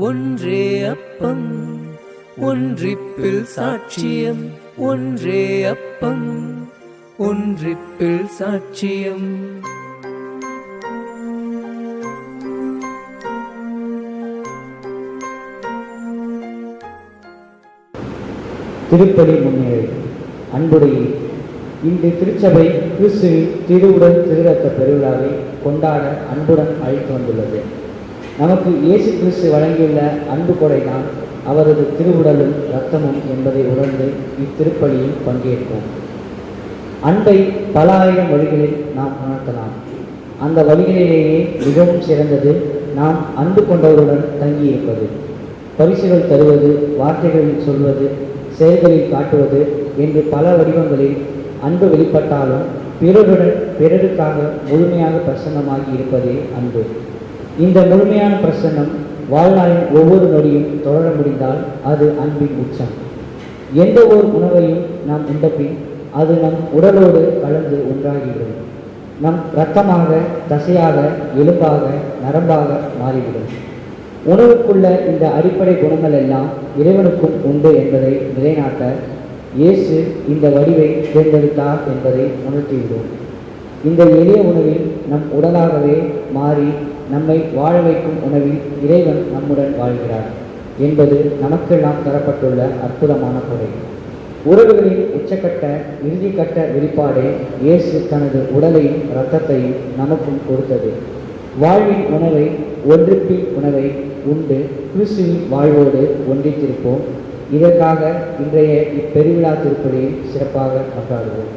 ஒன்றே அப்பம் ஒன்றிப்பில் சாட்சியம், ஒன்றே அப்பம் ஒன்றிப்பில் சாட்சியம். திருப்பலி முன்னேறி அன்புடைய இந்த திருச்சபை கிறிஸ்துவின் திருவுடல் திருரத்த பெருவிழாவை கொண்டாட அன்புடன் அழைத்து வந்துள்ளது. நமக்கு இயேசு கிறிஸ்து வழங்கியுள்ள அன்பு கொடைதான் அவரது திருவுடலும் இரத்தமும் என்பதை உணர்ந்து இத்திருப்பலியில் பங்கேற்போம். அன்பை பல ஆயிரம் வழிகளில் நாம் உணர்த்தலாம். அந்த வழிகளிலேயே மிகவும் சிறந்தது நாம் அன்பு கொண்டவருடன் தங்கியிருப்பது. பரிசுகள் தருவது, வார்த்தைகளில் சொல்வது, செயல்களில் காட்டுவது என்று பல வடிவங்களில் அன்பு வெளிப்பட்டாலும் பிறருக்காக முழுமையாக பிரசன்னமாகி இருப்பதே அன்பு. இந்த முழுமையான பிரசன்னம் வாழ்நாளின் ஒவ்வொரு நொடியும் தொடர முடிந்தால் அது அன்பின் உச்சம். எந்த ஒரு உணவையும் நாம் உண்டபின் அது நம் உடலோடு கலந்து ஒன்றாகிவிடும். நம் இரத்தமாக, தசையாக, எலும்பாக, நரம்பாக மாறிவிடும். உணவுக்குள்ள இந்த அடிப்படை குணங்கள் எல்லாம் இறைவனுக்கும் உண்டு என்பதை நிலைநாட்ட இயேசு இந்த வடிவை தேர்ந்தெடுத்தார் என்பதை உணர்த்திவிடும். இந்த எளிய உணவில் நம் உடலாகவே மாறி நம்மை வாழ வைக்கும் உணவில் இறைவன் நம்முடன் வாழ்கிறார் என்பது நமக்கெல்லாம் தரப்பட்டுள்ள அற்புதமான கொடை. உறவுகளின் உச்சக்கட்ட இறுதிக்கட்ட வெளிப்பாடே இயேசு தனது உடலையும் இரத்தத்தையும் நமக்கும் கொடுத்தது. வாழ்வின் உணவை, ஒன்றிப்பின் உணவை உண்டு கிறிஸ்துவின் வாழ்வோடு ஒன்றித்திருப்போம். இதற்காக இன்றைய இப்பெருவிழா திருப்பலியை சிறப்பாக கொண்டாடுவோம்.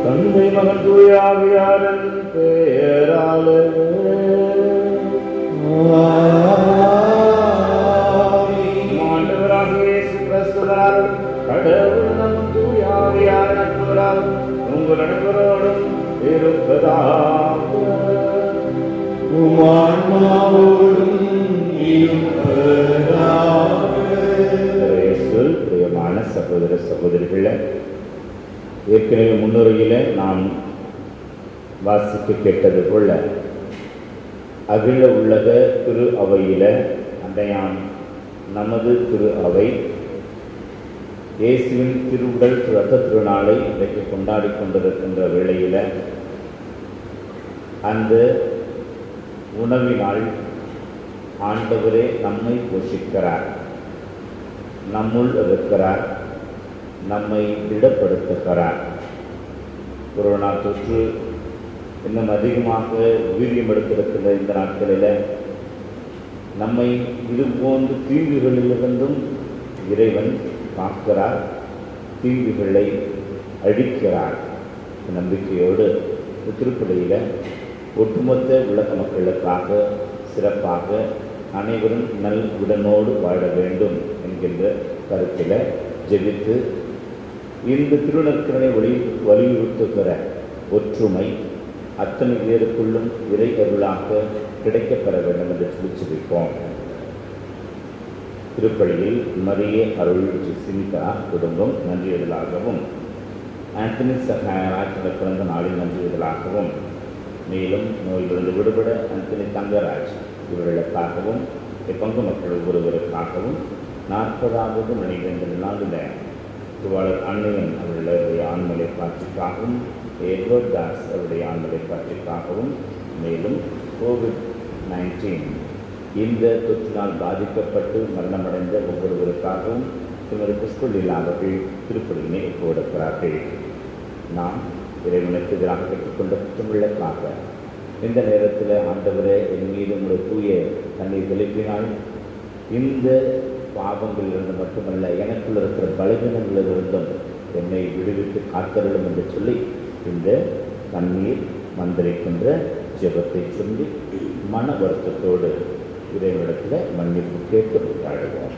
தந்தை மகன் தூய ஆவியாரின் பெயராலே ஆண்டவராகிய இயேசு கிறிஸ்துவால் கடவுள் நம் தூய ஆவியாரின் நட்புறால் உங்கள் அனைவரோடும் இருப்பதாக. பிரியமான சகோதர சகோதரிகளே, ஏற்கனவே முன்னுரையில் நாம் வாசிக்க கேட்டது போல அகில உலக திரு அவையில் அன்றையாம் நமது திரு அவை இயேசுவின் திருவுடல் இரத்த திருநாளை இன்றைக்கு கொண்டாடி கொண்டிருக்கின்ற வேளையில் அந்த உணவினால் ஆண்டவரே நம்மை போஷிக்கிறார், நம்முள் இருக்கிறார், நம்மை திடப்படுத்துகிறார். கொரோனா தொற்று இன்னும் அதிகமாக வீரியம் எடுத்திருக்கிற இந்த நாட்களில் நம்மை இதுபோன்ற தீங்குகளிலிருந்தும் இறைவன் காக்கிறார், தீங்குகளை அழிக்கிறார். நம்பிக்கையோடு திருப்பலியில் ஒட்டுமொத்த உலக மக்களுக்காக சிறப்பாக அனைவரும் நல் உடனோடு வாழ வேண்டும் என்கின்ற கருத்தில் ஜெபித்து இந்த திருநற்கரனை வலியுறுத்துகிற ஒற்றுமை அத்தனை பேருக்குள்ளும் இறை அருளாக கிடைக்கப்பெற வேண்டும் என்று சொல்லி திருப்பலியில் மரிய அருள் சிந்தா குடும்பம் நன்றியதலாகவும் ஆண்டனி சகாயராஜ் பிறந்த நாளில் நன்றியதலாகவும் மேலும் நோயிலிருந்து விடுபட அந்தனி தங்கராஜ் இவர்களுக்காகவும் பங்கு மக்கள் ஒவ்வொருவருக்காகவும் 40வது மணிவேந்தல் நாளில் திருவாளர் அன்னையன் அவர்களுடைய ஆண்மலை காட்சிக்காகவும் எட்வர்ட் தாஸ் அவருடைய ஆண்மலை காட்சிக்காகவும் மேலும் COVID-19 இந்த தொற்றினால் பாதிக்கப்பட்டு மரணமடைந்த ஒவ்வொருவருக்காகவும் திருமதி புஷ்பலீலா அவர்கள் திருப்பலியினை ஒப்புக்கொடுக்கிறார்கள். நாம் இறைவனுக்கு எதிராக பெற்றுக்கொண்ட குற்றங்களுக்காக இந்த நேரத்தில் ஆண்டவரே என் மீது உங்களுடைய தூய தண்ணீர் தெளிப்பினால் இந்த பாவங்களிலிருந்து மட்டுமல்ல எனக்குள்ள இருக்கிற பலவீனங்களிலிருந்தும் என்னை விடுவித்து காத்தருளும் என்று சொல்லி இந்த தண்ணீர் மந்திரிக்கின்ற ஜெபத்தை சொல்லி மன வருத்தத்தோடு இறைவனிடத்தில் மன்னிப்பு கேட்டு விட்டாடுவோம்.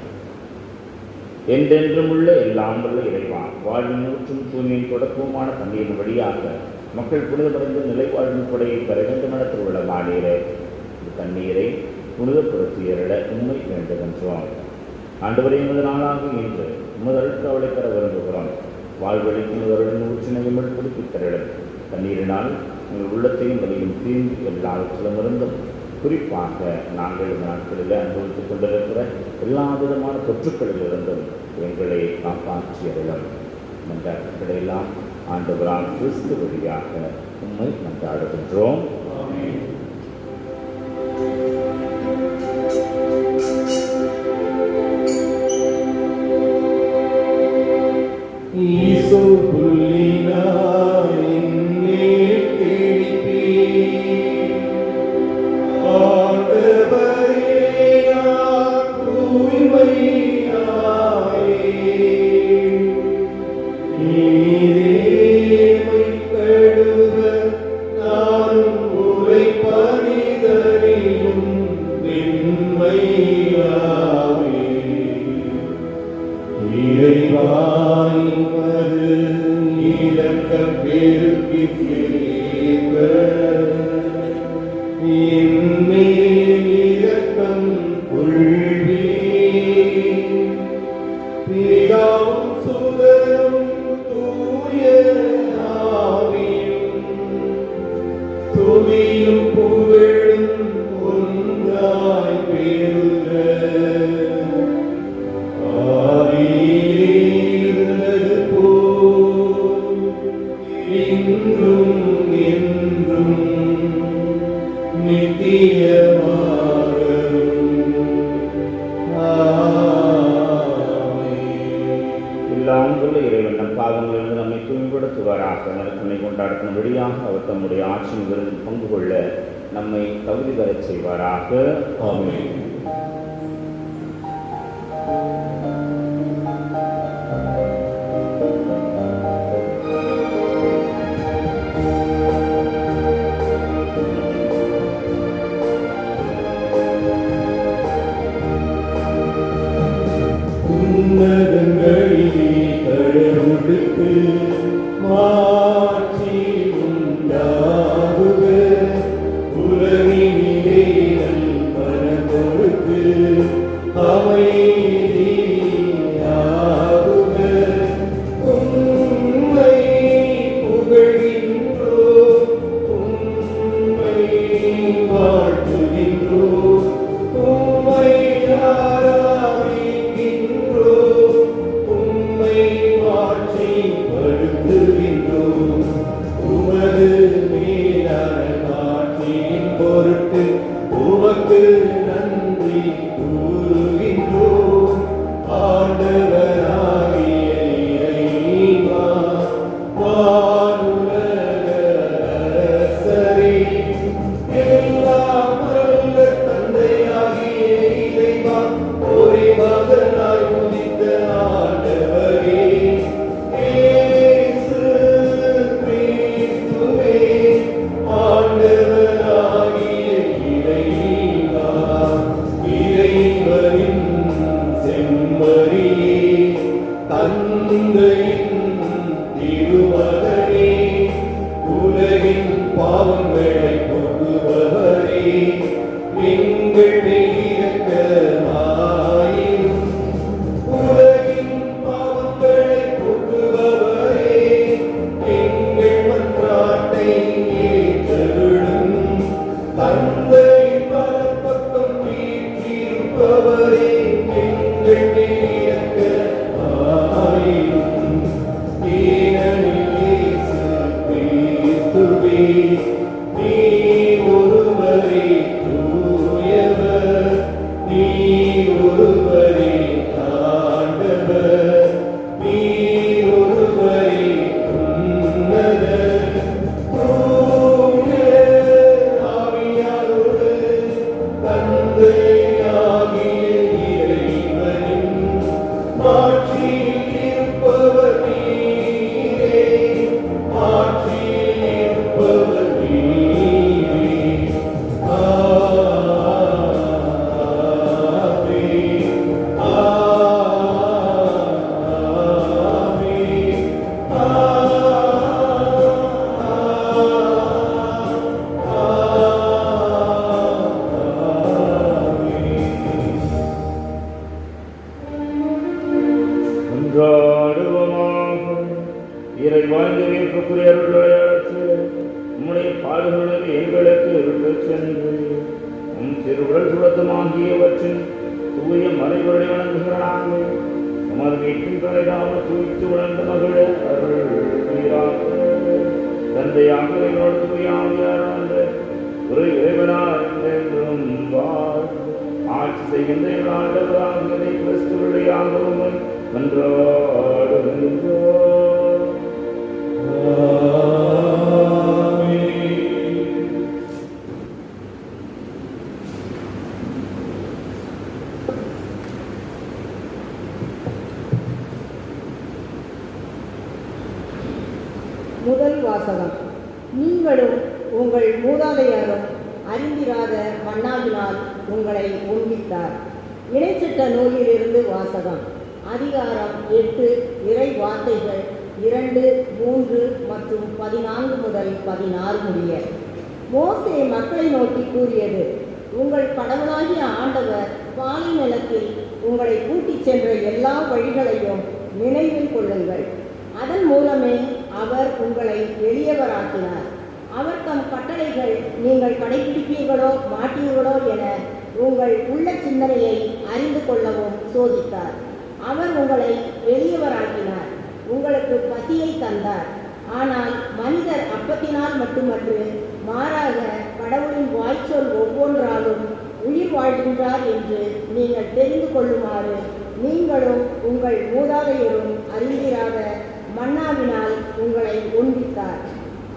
என்றென்றும் உள்ள எல்லாம் உள்ள இறைவா, வாழ்வின் நூற்றும் தூய்மையின் தொடக்கமான தண்ணீரின் வழியாக மக்கள் புனிதமடைந்து நிலைவாழ்வின் கொடையை பெற வேண்டும் என திருவிழா மாநீரே இந்த தண்ணீரை புனிதப்படுத்தியரிட உண்மை வேண்டுகின்றோம். ஆண்டவரை எமது நாளாக இன்று முதலுக்கு அவளை பெற விரும்புகிறோம். வாழ்வழிக்கு முதலுடன் ஊற்றினையும் புதுப்பித்தரிடம் தண்ணீரினால் உங்கள் உள்ளத்தையும் வலியும் தீர்ந்து எல்லாவற்றிலும் இருந்தும் குறிப்பாக நாங்கள் இந்த நாட்களில் அனுபவித்துக் கொண்டிருக்கிற எல்லா விதமான தொற்றுக்களிலிருந்தும் எங்களை காப்பாற்றியறிலும் மன்றாட்டுகளையெல்லாம் ஆண்டவரால் கிறிஸ்து வழியாக உண்மை மன்றாடுகின்றோம். ஆண்டவராகிய இறைவா, இறைவா எங்களுக்கு விட்டுச் சென்று உம் திருவுடல் சுடத்தமாகியவற்றின் தூய மறைபொருளை வணங்குகிற நாங்கள் உமது மீட்பின் தலைதாம தூய்த்து உணர்ந்த மகிழ அருள் புரிகிறார். தந்தையாக எங்களோடு தூயாமையார் என்ற ஒரு இறைவனார் என்றென்றும் வாழ் ஆட்சி செய்கின்ற எங்கள் ஆண்டவராகியதை கிறிஸ்துவையாகவும் மன்றாடுகின்றோம். முதல் வாசகம். நீங்களும் உங்கள் மூதாதையரும் அறிந்திராத மன்னாவினால் உங்களை உண்பித்தார். இணைச்சிட்ட நூலிலிருந்து வாசகம். அதிகாரம் 8, இறை வார்த்தைகள் 2, 3 மற்றும் 14 முதல் 16 முடிய. மோசே மக்களை நோக்கி கூறியது: உங்கள் கடவுளாகிய ஆண்டவர் பாலை நிலத்தில் உங்களை கூட்டிச் சென்ற எல்லா வழிகளையும் நினைவில் கொள்ளுங்கள். அதன் மூலமே அவர் உங்களை எளியவராக்கினார். அவர் தம் கட்டளைகள் நீங்கள் கடைபிடிப்பீர்களோ மாட்டீர்களோ என உங்கள் உள்ள சிந்தனையை அறிந்து கொள்ளவும் சோதித்தார். அவர் உங்களை எளியவராக்கினார், உங்களுக்கு பசியை தந்தார். ஆனால் மனிதர் அப்பத்தினால் மட்டுமன்று, மாறாக கடவுளின் வாய்ச்சொல் ஒவ்வொன்றாலும் உயிர் வாழ்கின்றார் என்று நீங்கள் தெரிந்து கொள்ளுமாறு நீங்களும் உங்கள் மூதாதையரும் அறிந்திராத மன்னாவினால் உங்களை உண்பித்தார்.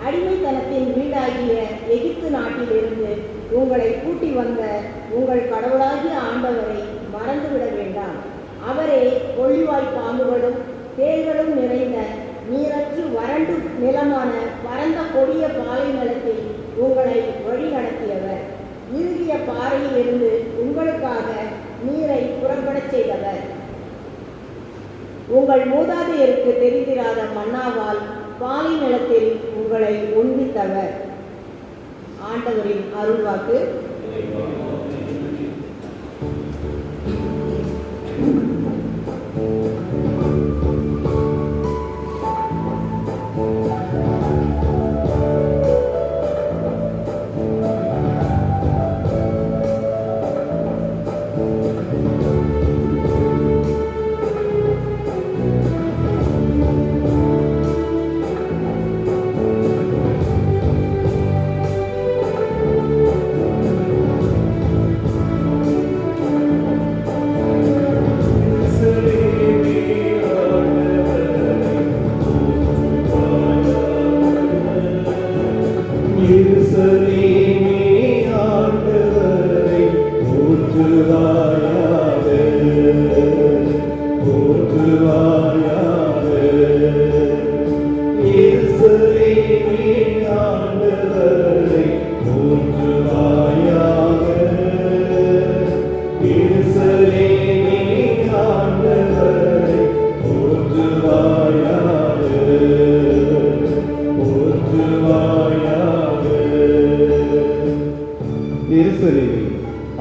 அடிமைத்தனத்தின் வீடாகிய எகிப்து நாட்டிலிருந்து உங்களை கூட்டி வந்த உங்கள் கடவுளாகிய ஆண்டவரை மறந்துவிட வேண்டாம். அவரே கொள்ளிவாய் பாம்புகளும் தேள்களும் நிறைந்த நீரற்று வறண்டு நிலமான பரந்த கொடிய பாலை நிலத்தில் உங்களை வழி நடத்தியவர். இறுகிய பாறையில் இருந்து உங்களுக்காக நீரை புறப்படச் செய்தவர். உங்கள் மூதாதையருக்கு தெரிந்திராத மன்னாவால் பாலை நிலத்தில் உங்களை உண்பித்தவர். ஆண்டவரின் அருள்வாக்கு.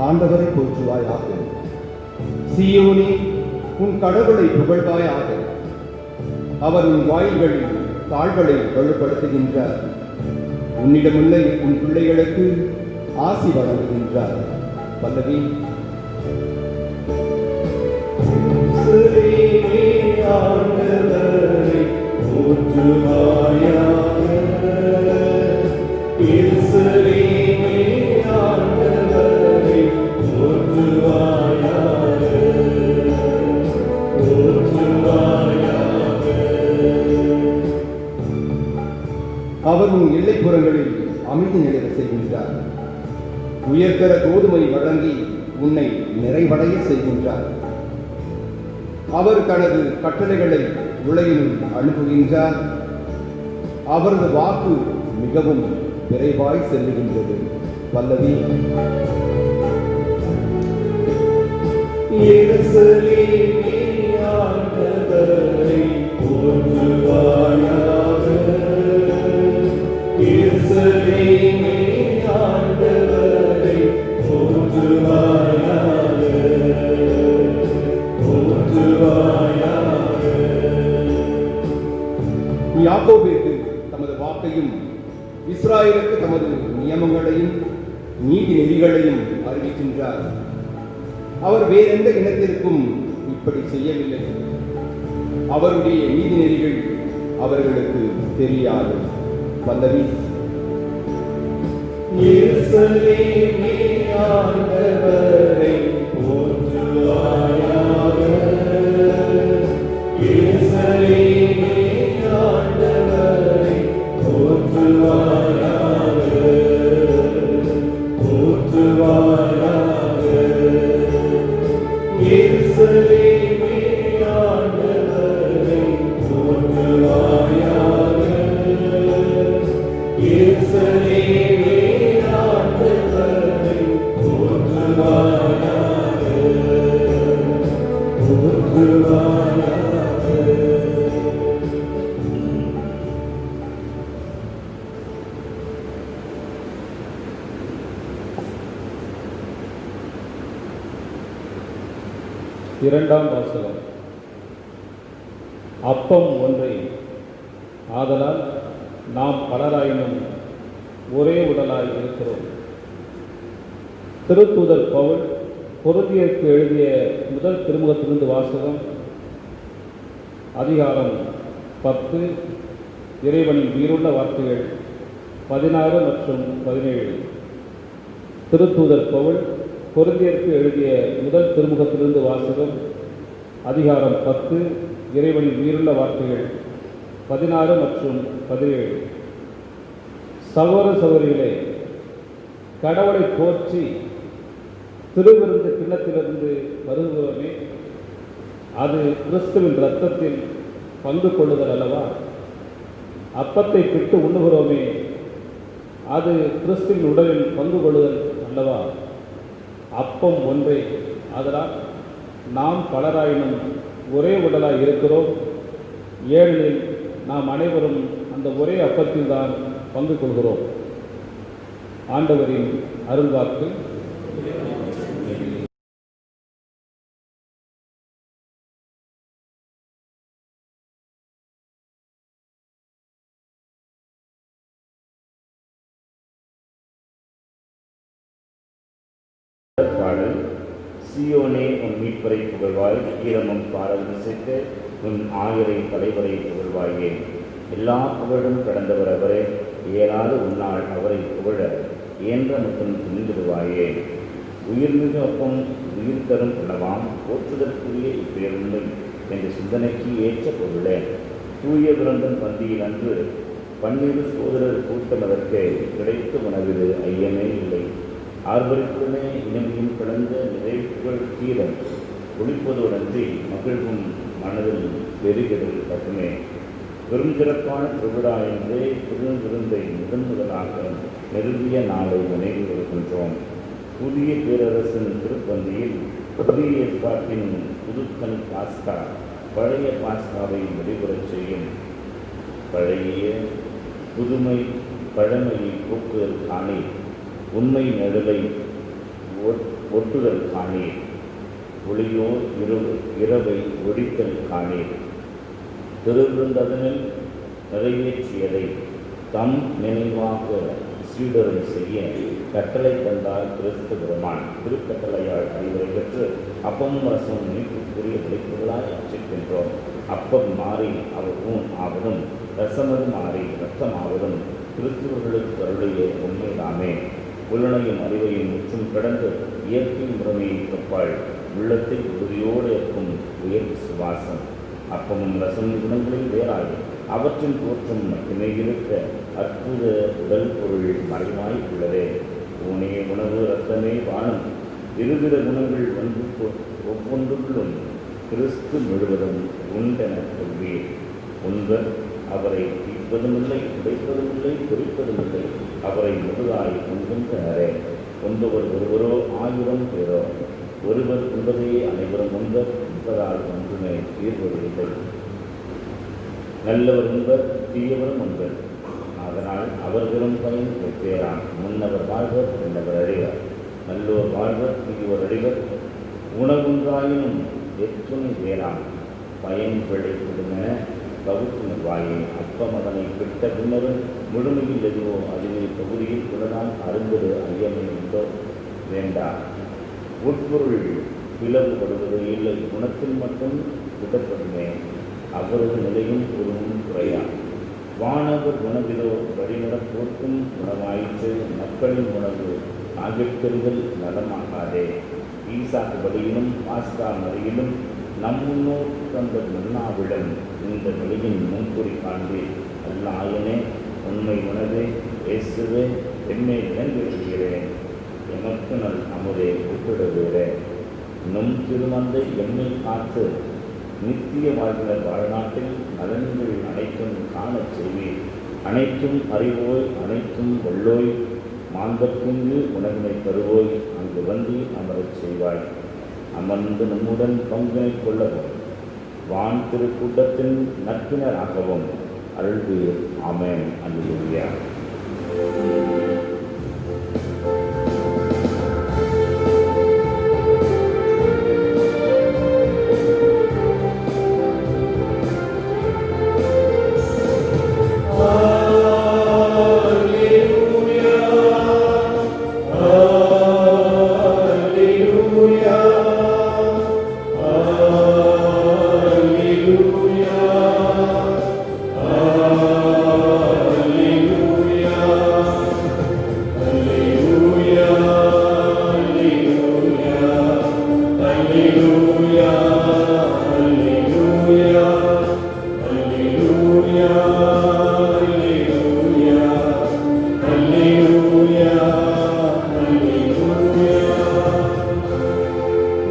ஆண்டவரை போற்றுவாயாக. சீயோனே, உன் கடவுளை புகழ்வாயாக. அவர் உன் வாயில்களில் தாழ்களை வலுப்படுத்துகின்றார். உன்னிடமுள்ள உன் பிள்ளைகளுக்கு ஆசி வழங்குகின்றார். பல்லவி. ஆண்டவரை போற்றுவாயாக. அவர் உன் எல்லைப்புறங்களில் அமைதி நிலைய செய்கின்றார். உயர்தர கோதுமை வழங்கி உன்னை நிறைவடைய செய்கின்றார். அவர் தனது கட்டளைகளை உலகில் அனுப்புகின்றார். அவரது வாக்கு மிகவும் விரைவாய் செல்லுகின்றது. பல்லவி. யாக்கோபுக்கு தமது வாக்கையும் இஸ்ராயலுக்கு தமது நியமங்களையும் சட்டங்களையும் நீதி நெறிகளையும் அறிவிக்கின்றார். அவர் வேறெந்த இனத்திற்கும் இப்படி செய்யவில்லை. அவருடைய நீதி நெறிகள் அவர்களுக்கு தெரியாது. பல்லவி. எருசலேமே ஆண்டவரை போற்றுவாயாக. எருசலேமே ஆண்டவரை போற்றுவாயாக. போற்றுவாயாக. எருசலேமே ஆண்டவரை போற்றுவாயாக. எருசலேமே ஆண்டவரை போற்றுவாயாக. போற்றுவாயாக. இரண்டாம் வாசகம். அப்பம் ஒன்றை, ஆதலால் நாம் பலராயினும் ஒரே உடலாய் இருக்கிறோம். திருத்தூதர் பவுல் கொரிந்தியருக்கு எழுதிய முதல் திருமுகத்திலிருந்து வாசகம். அதிகாரம் 10, இறைவனின் உயிருள்ள வார்த்தைகள் 16 மற்றும் 17. திருத்தூதர் பவுல் கொரிந்தியருக்கு எழுதிய முதல் திருமுகத்திலிருந்து வாசகம். அதிகாரம் 10, இறைவனின் உயிருள்ள வார்த்தைகள் 16 மற்றும் 17. சகோதர சகோதரிகளே, கடவுளை போற்றி திருவிருந்து கிண்ணத்திலிருந்து வருகிறோமே, அது கிறிஸ்துவின் இரத்தத்தில் பங்கு கொள்ளுதல் அல்லவா? அப்பத்தை பிட்டு உண்ணுகிறோமே, அது கிறிஸ்துவின் உடலில் பங்கு கொள்ளுதல் அல்லவா? அப்பம் ஒன்றே, அதனால் நாம் பலராயினும் ஒரே உடலாய் இருக்கிறோம். ஏனெனில் நாம் அனைவரும் அந்த ஒரே அப்பத்தில் தான் பங்கு கொள்கிறோம். ஆண்டவரின் அருள்வாக்கு. பாடல். சீயோனே உன் மீட்பரை புகழ்வாய், ஈரமும் பாடல் இசைத்து உன் ஆயரை தலைவரை புகழ்வாயே. எல்லா புகழும் கடந்தவர் அவரே, இயலாது உன்னால் அவரை புகழ இயன்ற மட்டும் துணிந்துடுவாயே. உயிர்மிகு அப்பம் உயிர் தரும் உணவாம், போற்றுதற்குரிய இப்பேருண்மை என்ற சிந்தனைக்கு ஏற்ற பொருளே. தூய விருந்தன் பந்தியில் அன்று 12 சோதரர் கூட்டமதற்கு கிடைத்த உணவில் ஐயமே இல்லை. ஆர்வருக்குமே இனமையும் கலந்த நிறைவுகள் தீரம் ஒழிப்பதோடன்றி மகிழ்வும் மனதில் பெருகிடல் கட்டுமே. பெரும் சிறப்பான திருவிழா என்றே திருவிருந்தை முதலாக நெருங்கிய நாளை நினைவு வருகின்றோம். புதிய பேரரசின் திருப்பந்தியில் புதிய ஏற்பாட்டின் புதுக்கன் பாஸ்கா பழைய பாஸ்காவை முடிவுறச் செய்யும். பழைய புதுமை பழமையை போக்குதல் காணீர், உண்மை நடுலை ஒட்டுதல் காணீர், ஒளியோர் இரவை ஒழித்தல் காணீர். திருவிருந்ததனில் நிறைவேற்றியதை தம் நினைவாக சீடரும் செய்ய கட்டளை தந்தார் கிறிஸ்து பெருமான். திருக்கட்டளையால் அறிவுரை பெற்று அப்பமும் ரசமும் நீக்குக்குரிய விளைப்புகளாய் அச்சிக்கின்றோம். அப்பம் மாறி அவர் ஊன் ஆவதும், ரசமது மாறி இரத்தமாவதும் கிறிஸ்துவர்களுக்கு அருளிய உண்மைதாமே. புலனையும் அறிவையும் முற்றும் கடந்து இயற்கை முறைமையை கப்பால் உள்ளத்தை உறுதியோடு இருக்கும் உயர் சுவாசம். அப்பமும் ரசமும் குணங்களில் வேறாய் அவற்றின் தோற்றம் மட்டுமே இருக்க அற்புத உடல் பொருள் மறைவாய் உள்ளதே. ஊனே உணவு, இரத்தமே வானம், இருவித குணங்கள் ஒவ்வொன்றுள்ளும் கிறிஸ்து முழுவதும் உண்டென கொள்வீர். உண்பர் அவரை தீர்ப்பதுமில்லை, உடைப்பதுமில்லை, குறிப்பதுமில்லை, அவரை முழுதாய் உண்கின்றனரே. உண்பவர் ஒருவரோ 1000 பேரோ, ஒருவர் உண்பதே அனைவரும் உண்பர் என்பதால் ஒன்றுமே தீர்வதில்லை. நல்லவர் உண்பர், தீயவரும் உண்பர், அதனால் அவர்களும் பயன் வெவ்வேறாம். முன்னவர் வாழ்வர், பின்னவர் அழிவர். நல்லோர் வாழ்வர், தீயோர் அழிவர். உணவுன்றாயினும் எத்துணை வேறாம், பயன் விளைவிடுமென பகுத்து வாயே. அப்பம் அதனை விட்ட பின்னரும் முழுமையில் எதுவோ அதுவே பகுதியில் புலனால் அருந்தது ஐயமே உண்டோ வேண்டாம். உட்பொருள் பிளவுபடுவது இல்லை, குணத்தில் மட்டும் விடப்படுமே. அவரது நிலையும் ஒரு முன்குறையா. வானவர் குணவிதோ வழிநடப்போர்க்கும் குணமாயிற்று, மக்களின் உணவு ஆகியவர்கள் நலமாகாதே. ஈசாக்கு வழியிலும் பாஸ்கா மறியிலும் நம் முன்னோர் தந்த மன்னாவிடம் இந்த நிலையின் முன்குறி காண்பே. அல்லாயனே உண்மை உணவே இயேசுவே என்னை இறங்கி வருகிறேன். எமக்கு நல் அமுதே விட்டுடுகிறேன். நும் திருமந்தை எம்மை காத்து நித்திய வாழ்கிற வாழ்நாட்டில் நலன்கள் அனைத்தும் காணச் செய்வீர். அனைத்தும் அறிவோய் அனைத்தும் வல்லோய், மாந்தத்திங்கு உணவினை தருவோய், அங்கு வந்து அமரச் செய்வாய். அமர்ந்து நம்முடன் பங்கினை கொள்ளவும் வான் திருக்கூட்டத்தின் நட்பினராகவும் அருள்வீர். ஆமென். அல்லேலூயா.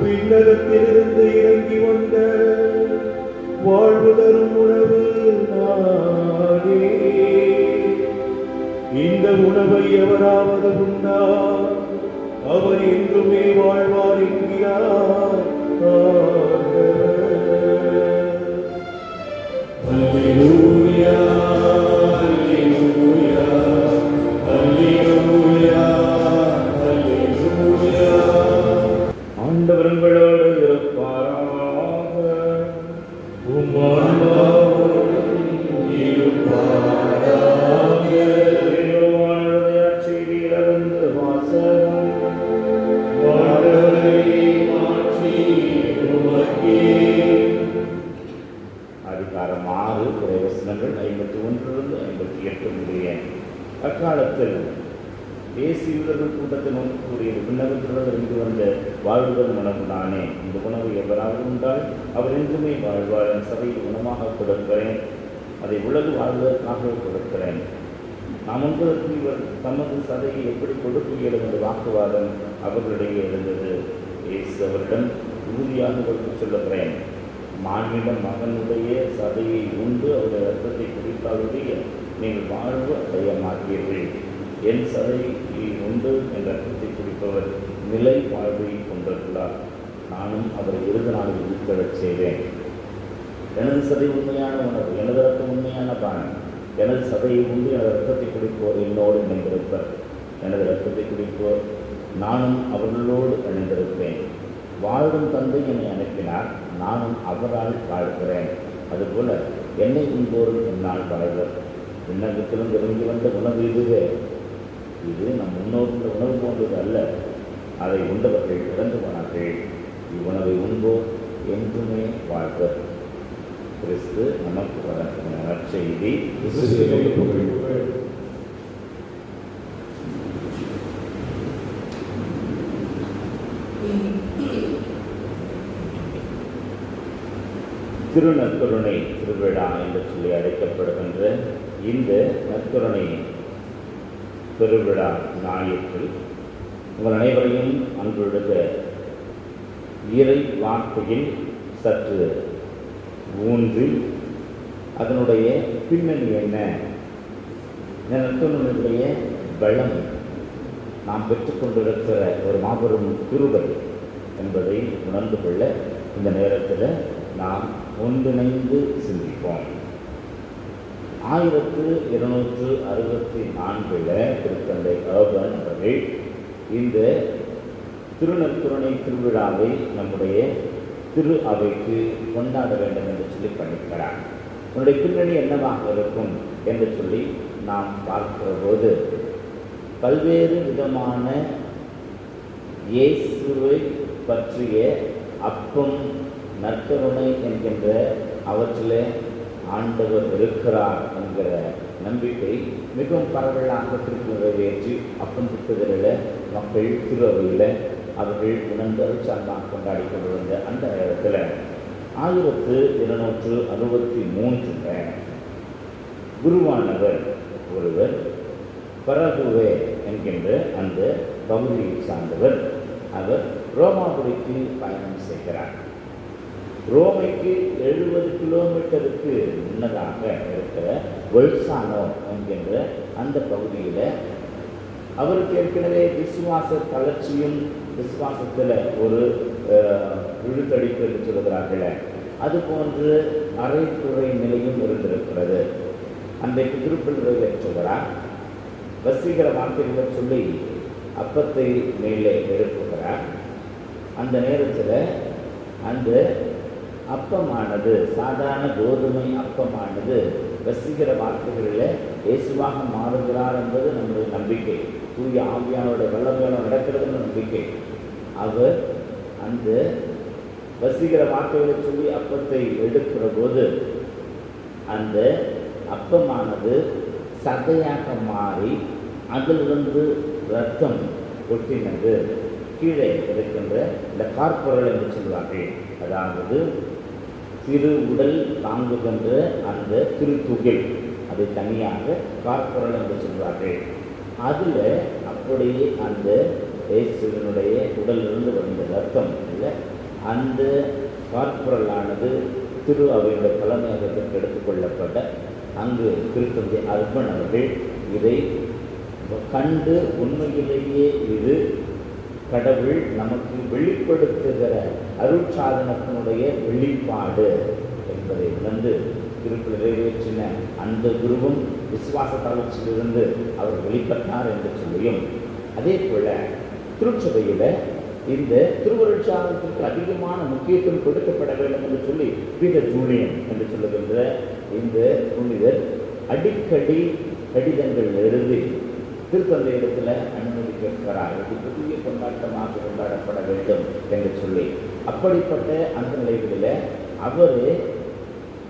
விண்ணகத்திலிருந்து இறங்கி வந்த வாழ்வு தரும் உணவு நானே. இந்த உணவை எவராவது உண்டார் அவர் என்றுமே வாழ்வார் என்கிறார் ஆண்டவர். அல்லேலூயா, அல்லேலூயா, அல்லேலூயா, அல்லேலூயா. ஆண்டவர் உங்களோடு இருப்பாராக. உம் ஆன்மாவோடும் இருப்பாராக. யோவானுடைய நற்செய்தியிலிருந்து வாசகம். ஆண்டவரே, மாட்சி உமக்கே. அதிகாரம் 6 இறைவசனங்கள் 51 58 முடிய. அக்காலத்தில் இயேசு யூதர்கள் கூட்டத்தில் நோக்கி கூறியது, விண்ணகத்திலிருந்து இருந்து வந்த வாழ்வுதல் உணவு நானே. இந்த உணவு எவராவது உண்டால் அவர் என்றுமே வாழ்வார். என் சபையை உணவாக கொடுக்கிறேன், அதை உலகு வாழ்வதற்காக கொடுக்கிறேன். நாம் உங்களுக்கு இவர் தமது சதையை எப்படி கொடுப்பீர்கள் என்ற வாக்குவாதம் அவர்களிடையே எழுந்தது. இயேசு அவரிடம், உறுதியாக உங்களுக்கு சொல்லுகிறேன், மானிட மகனுடைய சதையை உண்டு அவருடைய இரத்தத்தை குடித்தாலுடைய நீங்கள் வாழ்வு அடைய மாட்டீர்கள். என் சதையை உண்டு என்ற இரத்தத்தை குடிப்பவர் நிலை வாழ்வை கொண்டுள்ளார். நானும் அவரை இறுதி நாளில் உயிர்த்தெழச் செய்வேன். எனது சதை உண்மையான உணவு, எனது இரத்தம் உண்மையான பானம். எனது சதையை உண்டு எனது இரத்தத்தை குடிப்போர் என்னோடு இணைந்திருப்பர். எனது இரத்தத்தை குடிப்போர் நானும் அவர்களோடு இணைந்திருப்பேன். வாழும் தந்தை என்னை அனுப்பினார், நானும் அவரால் வாழ்கிறேன். அதுபோல என்னை உண்போரும் என்னால் வாழ்வர். விண்ணகத்திலிருந்து இறங்கி வந்த உணவு இதுவே. இது நம் முன்னோர்கள் உணவு போன்றது அல்ல. அதை உண்டவர்கள் இறந்து போனார்கள். இவ்வுணவை உண்போர் என்றுமே வாழ்வர். கிறிஸ்து நமக்கு வழங்கின நற்செய்தி. திருநற்கருணை திருவிழா என்று சொல்லி அழைக்கப்படுகின்ற இந்த நற்கருணை பெருவிழா ஞாயிற்றில் உங்கள் அனைவரையும் அன்புடைய இறை வார்த்தையில் சற்று ஊன்றி அதனுடைய பின்னணி என்ன, நற்கருணையுடைய பலம் நாம் பெற்றுக்கொண்டிருக்கிற ஒரு மாபெரும் கிருபை என்பதை உணர்ந்து கொள்ள இந்த நேரத்தில் நாம் ஒன்றிணைந்து சிந்திப்போம். 1264 திருத்தந்தை அர்பன் அவர்கள் இந்த திருநற்கருணை திருவிழாவை நம்முடைய திரு அவைக்கு கொண்டாட வேண்டும் என்று சொல்லி பண்ணிக்கிறார். உன்னுடைய பின்னணி என்னவாக இருக்கும் என்று சொல்லி நாம் பார்க்கிற போது பல்வேறு விதமான இயேசுவை பற்றிய அப்பம் நற்கருணை என்கின்ற அவற்றில் ஆண்டவர் இருக்கிறார் என்கிற நம்பிக்கை மிகவும் பரவலாக நிறைவேற்றி அப்பம் திட்டுதலில் மக்கள் திருவையில் அவர்கள் உணர்ந்து சார்பாக கொண்டாடி கொண்டிருந்த அந்த நேரத்தில் 1263 குருவானவர் ஒருவர் பரகுவே என்கின்ற அந்த பகுதியை சார்ந்தவர். அவர் ரோமாபுரிக்கு பயணம் செய்கிறார். ரோமைக்கு 70 கிலோமீட்டருக்கு முன்னதாக இருக்கிற வெல்சானோ என்கின்ற அந்த பகுதியில் அவருக்கு ஏற்கனவே விசுவாச தளர்ச்சியும் விசுவாசத்தில் ஒரு இழுத்தடிப்பு என்று சொல்கிறார்களே அது போன்று அரைத்துறை நிலையும் இருந்திருக்கிறது. அன்றைக்கு திருப்பள்ளுவர் சொல்கிறார், வசீகர வார்த்தைகளை சொல்லி அப்பத்தை மேலே எழுப்புகிறார். அந்த நேரத்தில் அந்த அப்பமானது சாதாரண கோதுமை அப்பமானது வசீகர வார்த்தைகளில் இயேசுவாக மாறுகிறார் என்பது நம்முடைய நம்பிக்கை. தூய ஆவியானோட வல்லமையான நடக்கிறதுன்னு நம்பிக்கை. அவர் அந்த வசீகர வார்த்தைகளை சொல்லி அப்பத்தை எடுக்கிற போது அந்த அப்பமானது சதையாக மாறி அதிலிருந்து இரத்தம் கொட்டினது கீழே இருக்கின்ற இந்த கார்பொரல் என்று சொல்வார்கள். அதாவது திரு உடல் தாங்குகின்ற அந்த திருத்துகில் அதை தனியாக கார்பொரல் என்று சொல்வார்கள். அதில் அப்படியே அந்த இயேசுவினுடைய உடலிலிருந்து வந்த ரத்தம் இல்லை அந்த கார்பொரலானது திரு அவையுடைய தலைமையகத்திற்கு எடுத்துக்கொள்ளப்பட்ட அங்கு திருத்தந்தை அர்பன் அவர்கள் இதை கண்டு உண்மையிலேயே இது கடவுள் நமக்கு வெளிப்படுத்துகிற அருட்சாதனத்தினுடைய வெளிப்பாடு என்பதை உணர்ந்து திருப்பி நிறைவேற்றின அந்த குருவும் விசுவாச தளர்ச்சியிலிருந்து அவர் வெளிப்பட்டார் என்று சொல்லியும், அதே போல திருச்சபையில் இந்த திருவருட்சாதனத்திற்கு அதிகமான முக்கியத்துவம் கொடுக்கப்பட வேண்டும் என்று சொல்லி பீட்டர் ஜூலியன் என்று சொல்லுகின்ற இந்த புனிதர் அடிக்கடி கடிதங்கள் எழுதி திருத்தந்தையிடத்தில் அனுமதி கேட்கிறார். இது புதிய கொண்டாட்டமாக கொண்டாடப்பட வேண்டும் என்று சொல்லி அப்படிப்பட்ட அந்த நிலைகளில் அவர்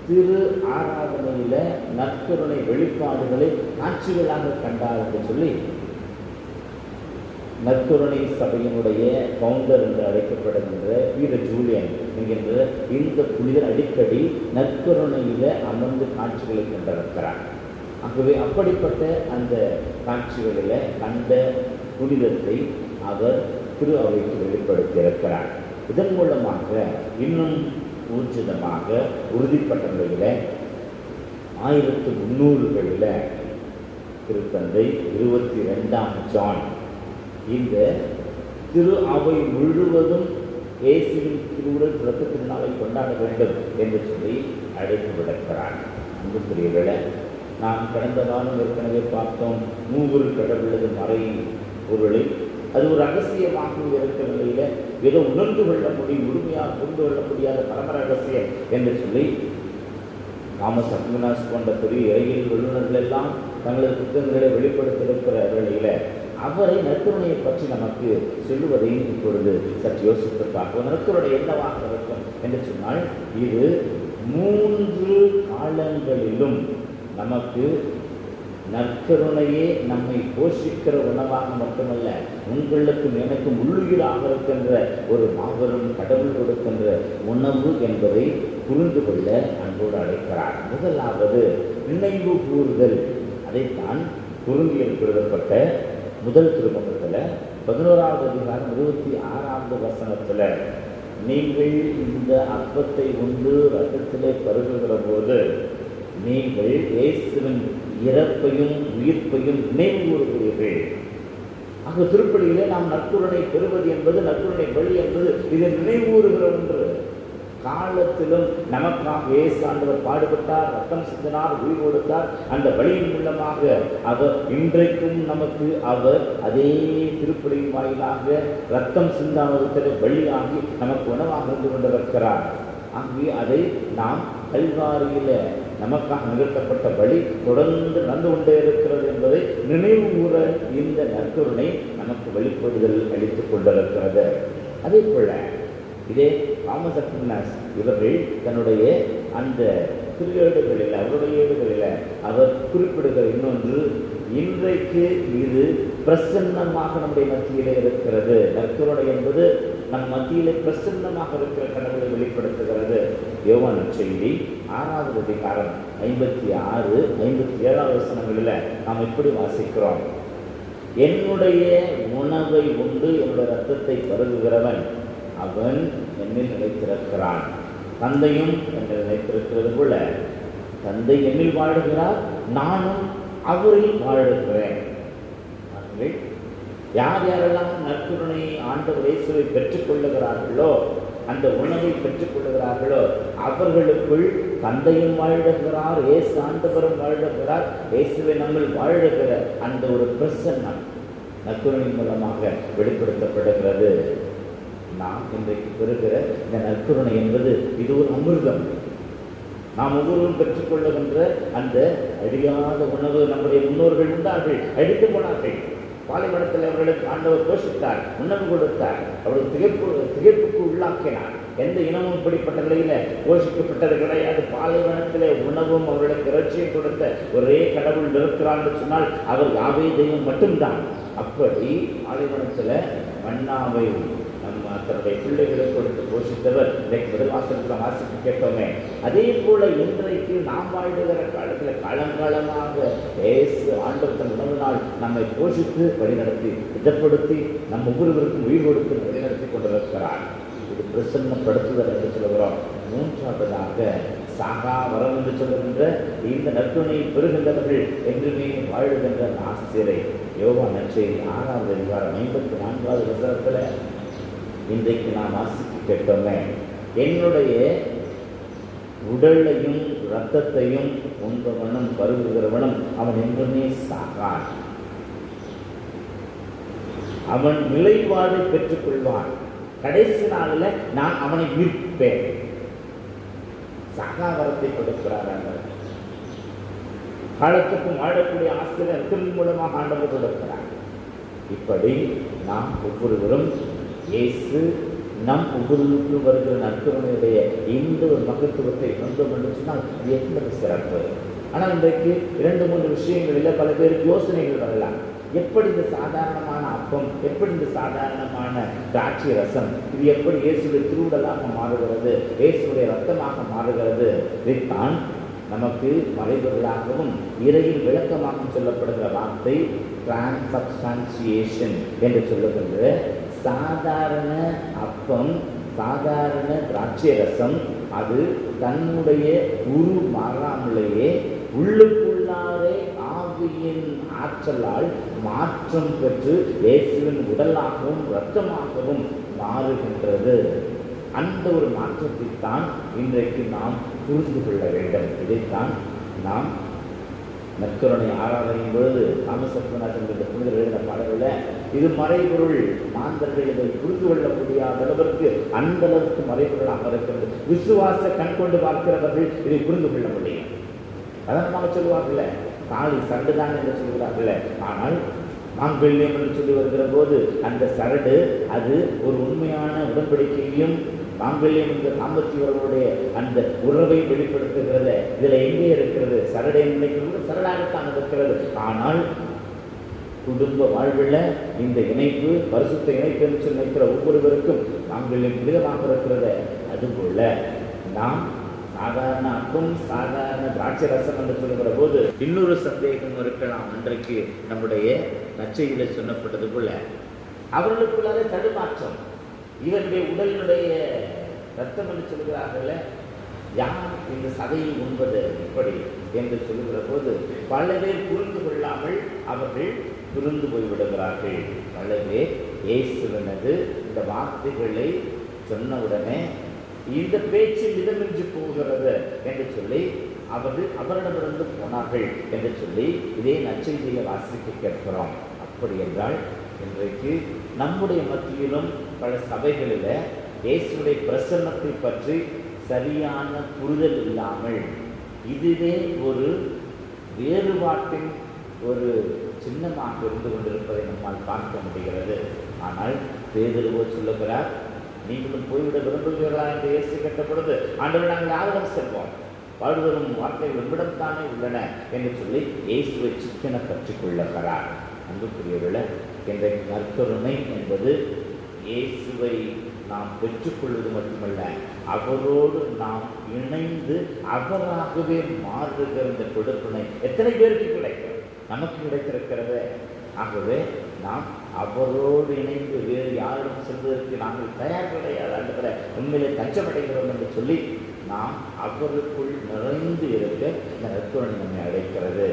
திரு ஆராதனையில் நற்கருணை வெளிப்பாடுகளை காட்சிகளாக கண்டார் என்று சொல்லி நற்கருணை சபையினுடைய ஃபவுண்டர் என்று அழைக்கப்படுகின்ற பீட்டர் ஜூலியன் என்கின்ற இந்த புனிதர் அடிக்கடி நற்கருணையில் அமர்ந்து காட்சிகளை கண்டிருக்கிறார். ஆகவே அப்படிப்பட்ட அந்த காட்சிகளில் கண்ட புனிதத்தை அவர் திரு அவைக்கு வெளிப்படுத்தியிருக்கிறார். இதன் மூலமாக இன்னும் ஊர்ஜிதமாக உறுதிப்பட்ட நிலையில் 1300களில் திருத்தந்தை 22ஆம் ஜான் இந்த திரு அவை முழுவதும் இயேசுவின் திருவுடல் இரத்த திருநாளை கொண்டாட வேண்டும் என்று சொல்லி அழைத்து விடுக்கிறார். அன்புக்குரியவர்களே, நாம் கடந்த காலம் ஏற்கனவே பார்த்தோம், 3 கடவுளது மறை பொருளை அது ஒரு ரகசியமாக இருக்கிற நிலையில் ஏதோ உணர்ந்து கொள்ள முடியும், முழுமையாக புரிந்து கொள்ள முடியாத பரம ரகசியம் என்று சொல்லி தாமஸ் அக்வினாஸ் போன்ற பெரிய இறையியல் வல்லுநர்கள் எல்லாம் தங்களது புத்தகங்களை வெளிப்படுத்தியிருக்கிற வேளையில் அவரை நற்கருணையை பற்றி நமக்கு சொல்லுவதையும் இப்பொழுது சற்று யோசித்து பார்ப்போம். நற்கருணை என்னவாக இருக்கும் என்று சொன்னால், இது 3 காலங்களிலும் நமக்கு நற்கருணையே நம்மை போஷிக்கிற உணவாக மட்டுமல்ல, உங்களுக்கும் எனக்கும் உள்ளுயிராக இருக்கின்ற ஒரு மாபெரும் கடவுள் கொடுக்கின்ற உணவு என்பதை புரிந்து கொள்ள அன்போடு அழைக்கிறார். முதலாவது நினைவு கூறுதல். அதைத்தான் குருந்தியல் எழுதப்பட்ட முதல் திருமுகத்தில் 11வது அதிகாரம் 26வது வசனத்தில், நீங்கள் இந்த அப்பத்தை உண்டு இரத்தத்திலே பருகுகிற போது நீங்கள் இயேசுவின் இறப்பையும் உயிர்ப்பையும் நினைவு கூறுகிறீர்கள். ஆக திருப்பலியிலே நாம் நற்கருணை பெறுவது என்பது, நற்கருணை பலி என்பது இதை நினைவுறுகிற ஒன்று. காலத்திலும் நமக்காக இயேசு ஆண்டவர் பாடுபட்டார், ரத்தம் சிந்தினார், உயிர் கொடுத்தார். அந்த பலியின் மூலமாக அவர் இன்றைக்கும் நமக்கு அவர் அதே திருப்பலியின் வாயிலாக ரத்தம் சிந்தாமதத்தில் பலியாகி நமக்கு உணவாக இருந்து கொண்டிருக்கிறார். ஆகவே அதை நாம் கல்வாரியில் நமக்காக நிகழ்த்தப்பட்ட வழி தொடர்ந்து நடந்து கொண்டே இருக்கிறது என்பதை நினைவு கூற இந்த நற்கருணை நமக்கு வெளிப்படுதல் அளித்துக் கொண்டிருக்கிறது. அதே போல இதே தாமஸ் அக்வினாஸ் இவர்கள் தன்னுடைய அந்த திருஏடுகளில் அவருடைய ஏடுகளில் அவர் குறிப்பிடுகிற இன்னொன்று, இன்றைக்கு இது பிரசன்னமாக நம்முடைய மத்தியிலே இருக்கிறது. நற்கருணை என்பது நம் மத்தியிலே பிரசன்னமாக இருக்கிற கடவுளை வெளிப்படுத்துகிறது. யோவான் நற்செய்தி 6வது அதிகாரம் 56, 57 வசனங்களில் நாம் இப்படி வாசிக்கிறோம்: என்னுடைய உணவை உண்டு என்னுடைய இரத்தத்தை பருகுகிறவன் அவன் என்னில் நிலைத்திருக்கிறான், தந்தையும் என்று நினைத்திருக்கிறது போல தந்தை என்னில் வாழுகிறார், நானும் அவரில் வாழுகிறேன். யார் யாரெல்லாம் நற்கருணை ஆண்டவர் இயேசுவை பெற்றுக் கொள்ளுகிறார்களோ, அந்த உணவை பெற்றுக் கொள்ளுகிறார்களோ, அவர்களுக்குள் தந்தையும் வாழுகிறார், இயேசு ஆண்டவரும் வாழுகிறார், இயேசுவை நம்மில் வாழுகிற அந்த ஒரு பிரசன்னம் நற்கருணை மூலமாக வெளிப்படுத்தப்படுகிறது. நாம் இன்றைக்கு பெறுகிற இந்த நற்கருணை என்பது இது ஒரு அமிர்தம். நாம் ஒவ்வொருவரும் பெற்றுக்கொள்ளுகின்ற அந்த அழியாத உணவு. நம்முடைய முன்னோர்கள் உண்டார்கள், அடித்து போனார்கள். பாலைவனத்தில் அவர்களுக்கு ஆண்டவர் போஷித்தார், உணவு கொடுத்தார், அவர்கள் திகைப்புக்கு உள்ளாக்கினார். எந்த இனமும் இப்படிப்பட்ட நிலையில போஷிக்கப்பட்டது கிடையாது. பாலைவனத்திலே உணவும் அவர்களுக்கு இறைச்சியை கொடுத்த ஒரே கடவுள் இருக்கிறார் என்று சொன்னால் அவர் யாவே தெய்வம் மட்டும்தான். அப்படி பாலைவனத்தில் மன்னாவை தன்னுடைய பிள்ளைகளுக்கு கொடுத்து போஷித்தவர் இன்றைக்கு முதல்வாசத்தில் வாசித்து கேட்டோமே. அதே போல இன்றைக்கு நாம் வாழ்கிற காலத்தில் காலங்காலமாக இயேசு ஆண்டவர் தன் உணவினால் நம்மை போஷித்து வழிநடத்தி திட்டப்படுத்தி நம் ஒவ்வொருவருக்கும் உயிர் கொடுத்து வழிநடத்தி கொண்டிருக்கிறார். இது பிரசன்னப்படுத்துதல் என்று சொல்கிறோம். மூன்றாவதாக சாகா வரம் என்று சொல்லுகின்ற இந்த நற்கருணையை பெறுகின்றவர்கள் என்றுமே வாழுகின்ற ஆசிரியரை. யோவான் நற்செய்தி 6வது அதிகாரம் 54வது வசனத்தில் இன்றைக்கு நாம் வாசித்து கேட்டோமே, என்னுடைய உடலையும் இரத்தத்தையும் உண்பவனும் பருகுகிறவனும் அவன் என்றுமே சாகான், அவன் நிலைவாழ்வை பெற்றுக் கொள்வான், கடைசி நாளில் நான் அவனை மீட்பேன். சாகாவரத்தை கொடுக்கிறார். காலத்துக்கும் வாழக்கூடிய ஆசிரியர் மூலமாக ஆண்டவர் கொடுக்கிறார். இப்படி நாம் ஒவ்வொருவரும் இயேசு நம் ஒவ்வொருவருக்கு வருகிற நற்கருணையுடைய இந்த ஒரு மகத்துவத்தை வந்தோம் என்று சொன்னால் எவ்வளவு சிறப்பு. ஆனால் இன்றைக்கு 2-3 விஷயங்களில் பல பேருக்கு யோசனைகள் வரலாம். எப்படி இந்த சாதாரணமான அப்பம், எப்படி இந்த சாதாரணமான திராட்சை ரசம், இது எப்படி இயேசுடைய திருவுடலாக மாறுகிறது, இயேசுடைய ரத்தமாக மாறுகிறது? இதைத்தான் நமக்கு மறைபொருளாகவும் இறையில் விளக்கமாகவும் சொல்லப்படுகிற வார்த்தை டிரான்சப்ஸ்டான்சியேஷன் என்று சொல்லுகின்ற சாதாரண அப்பம், சாதாரண திராட்சை ரசம் அது தன்னுடைய உரு மாறாமலேயே உள்ளுக்குள்ளாரே ஆவியின் ஆற்றலால் மாற்றம் பெற்று இயேசுவின் உடலாகவும் இரத்தமாகவும் மாறுகின்றது. அந்த ஒரு மாற்றத்தை தான் இன்றைக்கு நாம் புரிந்து கொள்ள வேண்டும். இதைத்தான் நாம் நற்கருணை ஆராதனையும் பொழுது தாமஸ் அக்வினாஸ் என்கிற புனிதர் எழுதின பாடல்களில் இது மறைபொருள், மாந்தர்கள் இதை புரிந்து கொள்ள முடியாத அளவிற்கு அந்த அளவுக்கு மறைபொருளாக இருக்கிறது. விசுவாச கண் கொண்டு பார்க்கிறவர்கள் இதை புரிந்து கொள்ள முடியும். அதனால சொல்லுவாங்கல்ல, தாலி சரடுதான் என்று சொல்கிறார்கள். ஆனால் மாங்கல்யம் என்று சொல்லி வருகிற போது அந்த சரடு அது ஒரு உண்மையான உடன்படிக்கையும் மாங்கல்யம் என்ற தாம்பத்தியவர்களுடைய அந்த உறவை வெளிப்படுத்துகிறது. இதுல எங்கே இருக்கிறது? சரடை நினைக்கிறது சரடாகத்தான் இருக்கிறது. ஆனால் குடும்ப வாழ்வில் இந்த இணைப்பு, பரிசுத்த இணைப்பு என்று நினைக்கிற ஒவ்வொருவருக்கும் மாங்கல்யம் விதமாக இருக்கிறது. அதுபோல நாம் சாதாரண அப்பம், சாதாரண திராட்சை ரசம் என்று சொல்லுகிற போது இன்னொரு சந்தேகம் இருக்கலாம். அன்றைக்கு நம்முடைய நற்செய்தியில சொன்னப்பட்டது போல அவர்களுக்குள்ளார தடுமாற்றம். இவருடைய உடலினுடைய ரத்தம் என்று சொல்கிறார்கள், யார் இந்த சதையை உண்பது இப்படி என்று சொல்லுகிற போது பல பேர் புரிந்து கொள்ளாமல் அவர்கள் புரிந்து போய்விடுகிறார்கள். பல பேர் இயேசுவினது இந்த வார்த்தைகளை சொன்னவுடனே இந்த பேச்சு இடமின்றி போகிறது என்று சொல்லி அவர்கள் அவரிடமிருந்து போனார்கள் என்று சொல்லி இதே நற்செய்தியை வாசிக்க கேட்கிறோம். அப்படி என்றால் இன்றைக்கு நம்முடைய மத்தியிலும் பல சபைகளில் இயேசுடைய பிரசன்னத்தை பற்றி சரியான புரிதல் இல்லாமல் இதுவே ஒரு வேறுபாட்டின் ஒரு சின்னமாக இருந்து கொண்டிருப்பதை நம்மால் பார்க்க முடிகிறது. ஆனால் பேதுருவோ சொல்லுகிறார், நீங்களும் போய்விட விரும்புகிறீர்களா என்று இயேசு கேட்டபொழுது, ஆண்டவர் நாங்கள் யாரிடம் செல்வோம், வாழ்வரும் வார்த்தைகள் நம்மிடம் தானே உள்ளன என்று சொல்லி இயேசுவை சிக்கன பற்றிக் கொள்ளுகிறார். அன்புக்குரியவர்களே, இன்றைக்கு நற்கருணை என்பது இயேசுவை நாம் பெற்றுக்கொள்வது மட்டுமல்ல, அவரோடு நாம் இணைந்து அவராகவே மாறுகிற இந்த கொடுப்பினை எத்தனை பேருக்கு கிடைக்கும்? நமக்கு கிடைத்திருக்கிறது. ஆகவே நாம் அவரோடு இணைந்து வேறு யாரிடம் செல்வதற்கு நாங்கள் தயார் கிடையாது, உண்மையிலே தஞ்சமடைகிறோம் என்று சொல்லி நாம் அவருக்குள் நிறைந்து இருக்க இந்த நற்கருணை நம்மை அழைக்கிறது.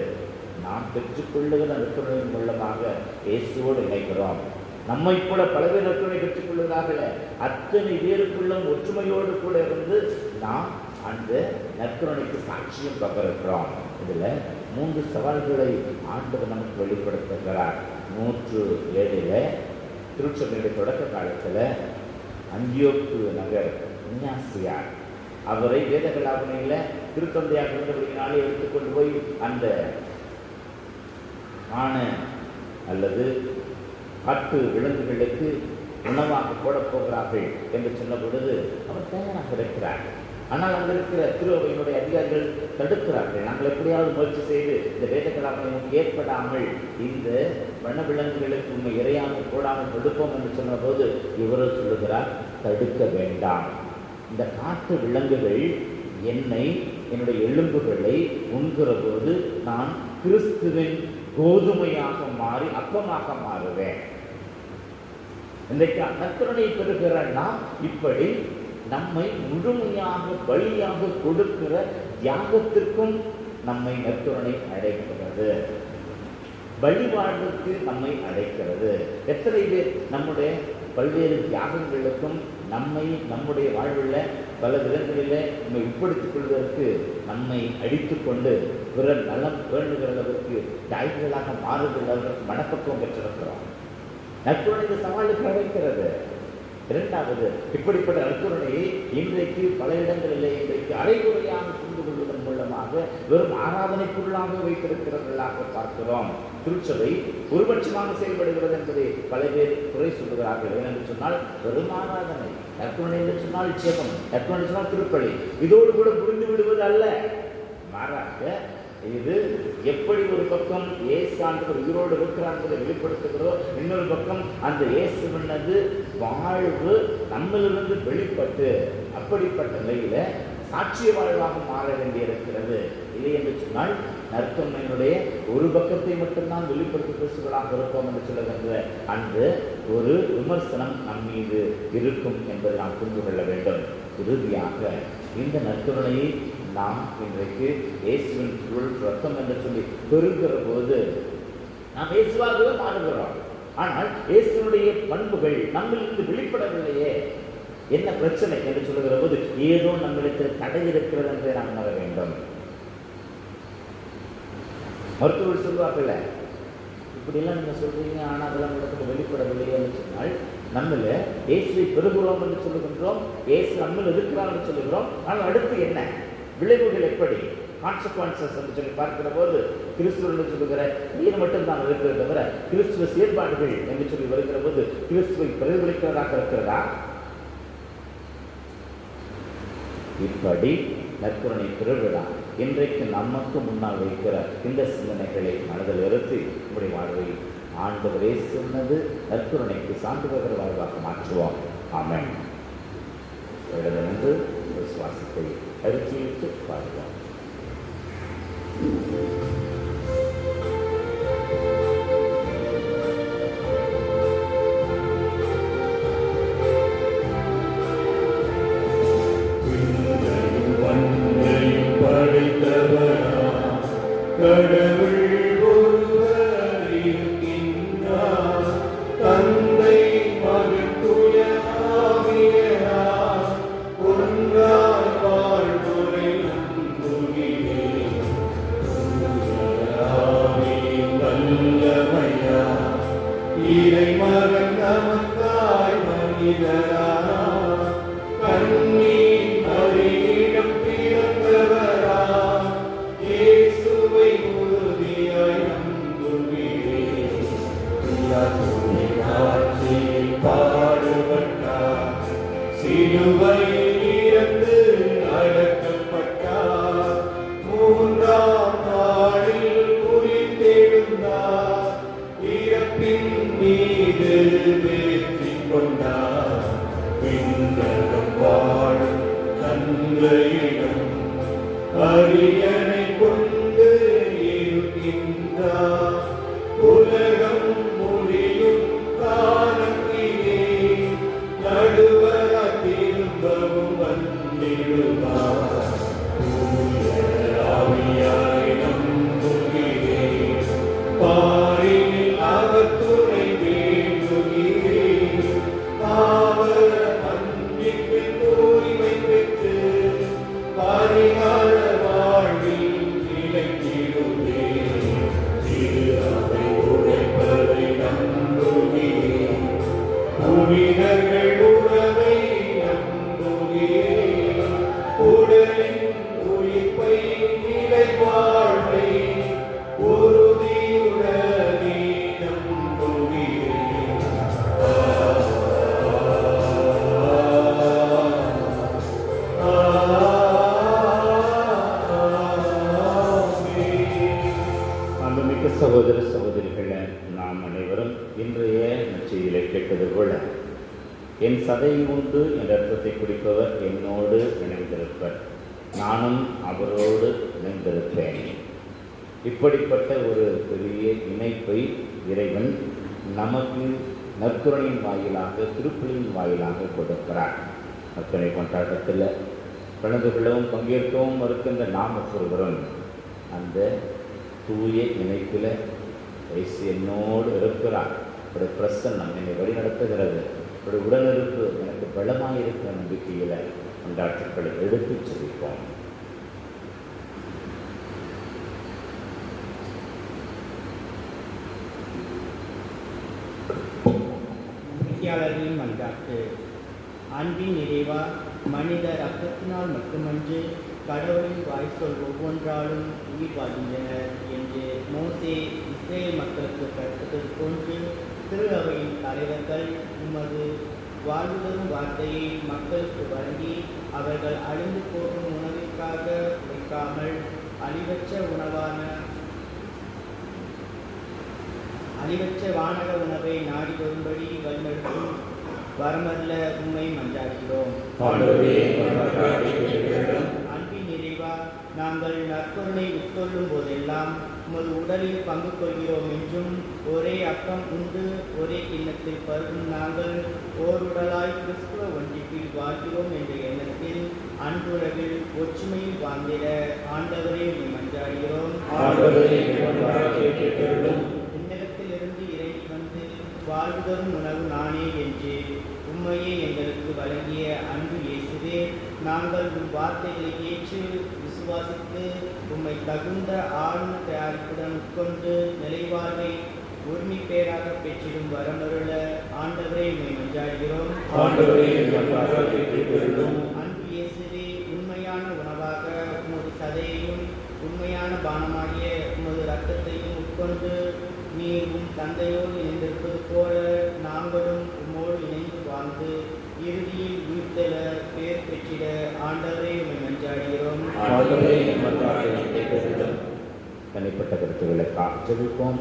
நாம் பெற்றுக்கொள்ளுகிற நற்கருணையின் மூலமாக இயேசுவோடு இணைக்கிறோம். நம்மை போல பல பேர் நற்கருணை பெற்றுக்கொள்வதாக அத்தனை பேருக்குள்ளும் ஒற்றுமையோடு கூட இருந்து நாம் அந்த நற்கருணைக்கு சாட்சியம் பகிர்கிறோம். இதில் 3 சவால்களை ஆண்டவர் நமக்கு வெளிப்படுத்துகிறார். 107 திருச்சபையுடைய தொடக்க காலத்தில் அந்தியோக்கு நகர் இஞ்ஞாசியார் அவரை வேதகலாபனையில் திருத்தந்தையாக இருந்தபடியினாலே எடுத்துக்கொண்டு போய் அந்த ஆணை அல்லது காட்டு விலங்குகளுக்கு உணவாக போடப் போகிறார்கள் என்று சொன்ன பொழுது அவர் தயாராக இருக்கிறார். ஆனால் அங்கே இருக்கிற திருவையினுடைய அதிகாரிகள் தடுக்கிறார்கள். நாங்கள் எப்படியாவது முயற்சி செய்து இந்த வேதகலாபனை ஏற்படாமல் இந்த வனவிலங்குகளுக்கு உண்மை இறையாக போடாமல் தடுப்போம் என்று சொன்ன போது இவரோ சொல்லுகிறார், தடுக்க வேண்டாம். இந்த காட்டு விலங்குகள் என்னுடைய எலும்புகளை உண்கிற போது நான் கிறிஸ்துவின் கோதுமையாக மாறி அப்பமாக மாறுவேன். இன்றைக்கு நற்கருணை பெறுகிற நாம் இப்படி நம்மை முழுமையாக பலியாக கொடுக்கிற தியாகத்திற்கும் நம்மை நற்கருணை அழைக்கிறது. பலி வாழ்வுக்கு நம்மை அழைக்கிறது. எத்தனை பேர் நம்முடைய பல்வேறு தியாகங்களுக்கும் நம்முடைய வாழ்வில் பல விதங்களில் நம்மை உட்படுத்திக் கொள்வதற்கு நம்மை அடித்துக்கொண்டு பிறர் நலம் வேண்டுகிற அளவுக்கு தியாகிகளாக மாறுகிற அளவுக்கு மனப்பக்குவம் பெற்றிருக்கிறோம். நற்கருணை இந்த சவாலுக்கு அழைக்கிறது. 2வது, இப்படிப்பட்ட நற்கருணையை இன்றைக்கு பல இடங்களிலே இன்றைக்கு அரைகுறையாக புரிந்து கொள்வதன் மூலமாக வெறும் ஆராதனை பொருளாக வைத்திருக்கிறவர்களாக பார்க்கிறோம். திருச்சபை ஒருபட்சமாக செயல்படுகிறது என்பதை பல பேர் குறை சொல்லுகிறார்கள். ஏனென்று சொன்னால் வெறும் ஆராதனை, நற்கருணை என்று சொன்னால் ஜெபம், நற்கருணை சொன்னால் திருப்பலி, இதோடு கூட புரிந்து விடுவது அல்ல. மாறாக இது எப்படி ஒரு பக்கம் இயேசு ஆண்டவர் உயிரோடு இருக்கிறார் என்பதை வெளிப்படுத்துகிறதோ, இன்னொரு பக்கம் அந்த இயேசுவினது வாழ்வு நம்மளிலிருந்து வெளிப்பட்டு அப்படிப்பட்ட நிலையில சாட்சிய வாழ்வாக மாற வேண்டியிருக்கிறது. இல்லை என்று சொன்னால் நற்கருணையினுடைய ஒரு பக்கத்தை மட்டும்தான் வெளிப்படுத்தி பேசுகளாக இருப்போம் என்று சொல்லுகின்ற அந்த ஒரு விமர்சனம் நம் மீது இருக்கும் என்பதை நாம் புரிந்து கொள்ள வேண்டும். இறுதியாக இந்த நற்கருணையை நாம் இன்றைக்கு இயேசுவின் ரத்தம் என்று சொல்லி பெறுகிற போது நாம் இயேசுவாகவே மாறுகிறோம். ஆனால் இயேசுனுடைய பண்புகள் நம்மிலிருந்து வெளிப்படவில்லையே, என்ன பிரச்சனை என்று சொல்லுகிற போது ஏதோ நம்மிடத்தில் தடை இருக்கிறது என்று நாம் உணர வேண்டும். மருத்துவர் சொல்வார்கள், இப்படிலாம் நீங்க சொல்றீங்க, ஆனால் அதெல்லாம் இடத்துக்கு வெளிப்படவில்லையே என்று சொன்னால் நம்மள இயேசுவை பெறுகிறோம் என்று சொல்லுகின்றோம், இயேசு நம்மில் இருக்கிறார் என்று சொல்லுகிறோம். ஆனால் அடுத்து என்ன விளைவுகள், எப்படி கான்சிக்வன்சஸ் என்று சொல்லி பார்க்கிற போது கிறிஸ்துவ சொல்லுகிற நீர் மட்டும்தான் இருக்கிறத தவிர கிறிஸ்துவ செயல்பாடுகள் என்று சொல்லி வருகிற போது கிறிஸ்துவை பிரதிபலிக்கிறதாக இருக்கிறதா? இப்படி நற்கருணை திருவிழா இன்றைக்கு நமக்கு முன்னால் வைக்கிற இந்த சிந்தனைகளை மனதில் இருத்தி இப்படி வாழ்வை ஆண்டவரே சொன்னது நற்கருணைக்கு சான்றுகிற வாழ்வாக மாற்றுவோம். ஆமென். இடமிருந்து விசுவாசத்தை அறிக்கையிட்டு பாருவோம். கடவுள் ஒருவர் இருக்கின்றார், தந்தை மகன் தூய ஆவியார், ஒன்றாய் வாழ்வுரை நம்புகிறே. ஆவியின் வல்லமையார், இறைமகன் நமக்காய் மனிதரானார், கன்னி மரியிடம் பிறந்தவரார், கொண்டார் விண்ணகம் வாழும் தந்தையிடம் அரியணை கொண்டு இருக்கின்றார். உலகம் முடியும் காலத்திலே நடுவரா திரும்பவும் வந்திடுவார். தூய ஆவியாரை நம்புகிறேன், பாரினில் அவர் துணை வேண்டுகிறேன். பாவர மன்னிப்பில் தூய்மை பெற்று பரிகார வாழ்வில் நிலைத்திடுவேன். திரு அவை உழைப்பதை நம்புகிறேன், புனிதர்கள் உறவை நம்புகிறேன். உடலின் உயிர்ப்பை நிலை வாழ்வை உறுதியுடனே நம்புகிறேன். அன்புமிக்க சகோதர சகோதரிகளே, நாம் அனைவரும் இன்றைய நற்செய்தியிலே கேட்டது போல என் சதையை உண்டு என் ரத்தத்தை குடிப்பவர் என்னோடு இணைந்திருப்பர், நானும் அவரோடு இணைந்திருப்பேன். இப்படிப்பட்ட ஒரு பெரிய இணைப்பை இறைவன் நமக்கு நற்கருணையின் வாயிலாக, திருப்பலியின் வாயிலாக கொடுக்கிறார். நற்கருணை கொண்டாட்டத்தில் கலந்து கொள்ளவும் பங்கேற்கவும் மறுக்கின்ற நாம் ஒருவரும் அந்த தூய இணைப்பில் இயேசு என்னோடு இருக்கிறார், ஒரு பிரசன்னம் என்னை வழிநடத்துகிறது, ஒரு உடனிருப்பு எனக்கு பலமாக இருக்கிற நம்பிக்கையில் கொண்டாட்டங்களை எடுத்துச் செல்வோம். நம்பிக்கையாளர்களின் மன்றாட்டு. அன்பின் நிறைவா, மனித ரத்தத்தினால் மட்டுமன்று கடவுளின் வாய்ச்சொல் ஒவ்வொன்றாலும் உயிர் வாழ்கின்றனர் என்று மோசே இஸ்ரேல் மக்களுக்கு கற்பித்தது போன்று திரு அவையின் தலைவர்கள் உமது வாழ்வுதரும் வார்த்தையை மக்களுக்கு வழங்கி அவர்கள் அழிந்து போகும் உணவிற்காக வைக்காமல் அழிவற்ற வானக உணவை நாடி வரும்படி வழிநடத்தும் வரமல்ல உண்மை மன்றாடுகிறோம். அன்பின் நிறைவா, நாங்கள் நற்கருணை உட்கொள்ளும் போதெல்லாம் உமது உடலில் பங்கு கொள்கிறோம் என்றும், ஒரே அப்பம் உண்டு ஒரே கிண்ணத்தில் பருகும் நாங்கள் ஓருடலாய் கிறிஸ்துவ ஒன்றிப்பில் வாழ்கிறோம் என்ற எண்ணத்தில் அன்புறவில் ஒற்றுமையில் வாழ்ந்திட ஆண்டவரே உம்மை மன்றாடுகிறோம். விண்ணகத்திலிருந்து இறங்கி வந்து வாழ்வுதரும் உணவு நானே என்று உம்மையே எங்களுக்கு வழங்கிய அன்பு இயேசுவே, நாங்கள் உம் வார்த்தைகளை ஏற்று விசுவாசித்து உம்மை தகுந்த ஆழ்ந்த தயாரிப்புடன் உட்கொண்டு நிலைவாழ்வை உரிமை பேராக பெற்றிடும் வரமருள ஆண்டவரே உம்மை மன்றாடுகிறோம். அன்பு இயேசுவே, உண்மையான உணவாக உமது சதையையும் உண்மையான பானமாகிய உமது இரத்தத்தையும் உட்கொண்டு நீர் உம் தந்தையோடு இணைந்திருப்பது போல நாங்களும் உம்மோடு இணைந்து வாழ்ந்து இறுதியில் உயிர்த்தெழ பேர் பெற்றிட ஆண்டவரே உம்மை மன்றாடுகிறோம். தனிப்பட்ட கருத்துக்களுக்காக ஜெபிப்போம்.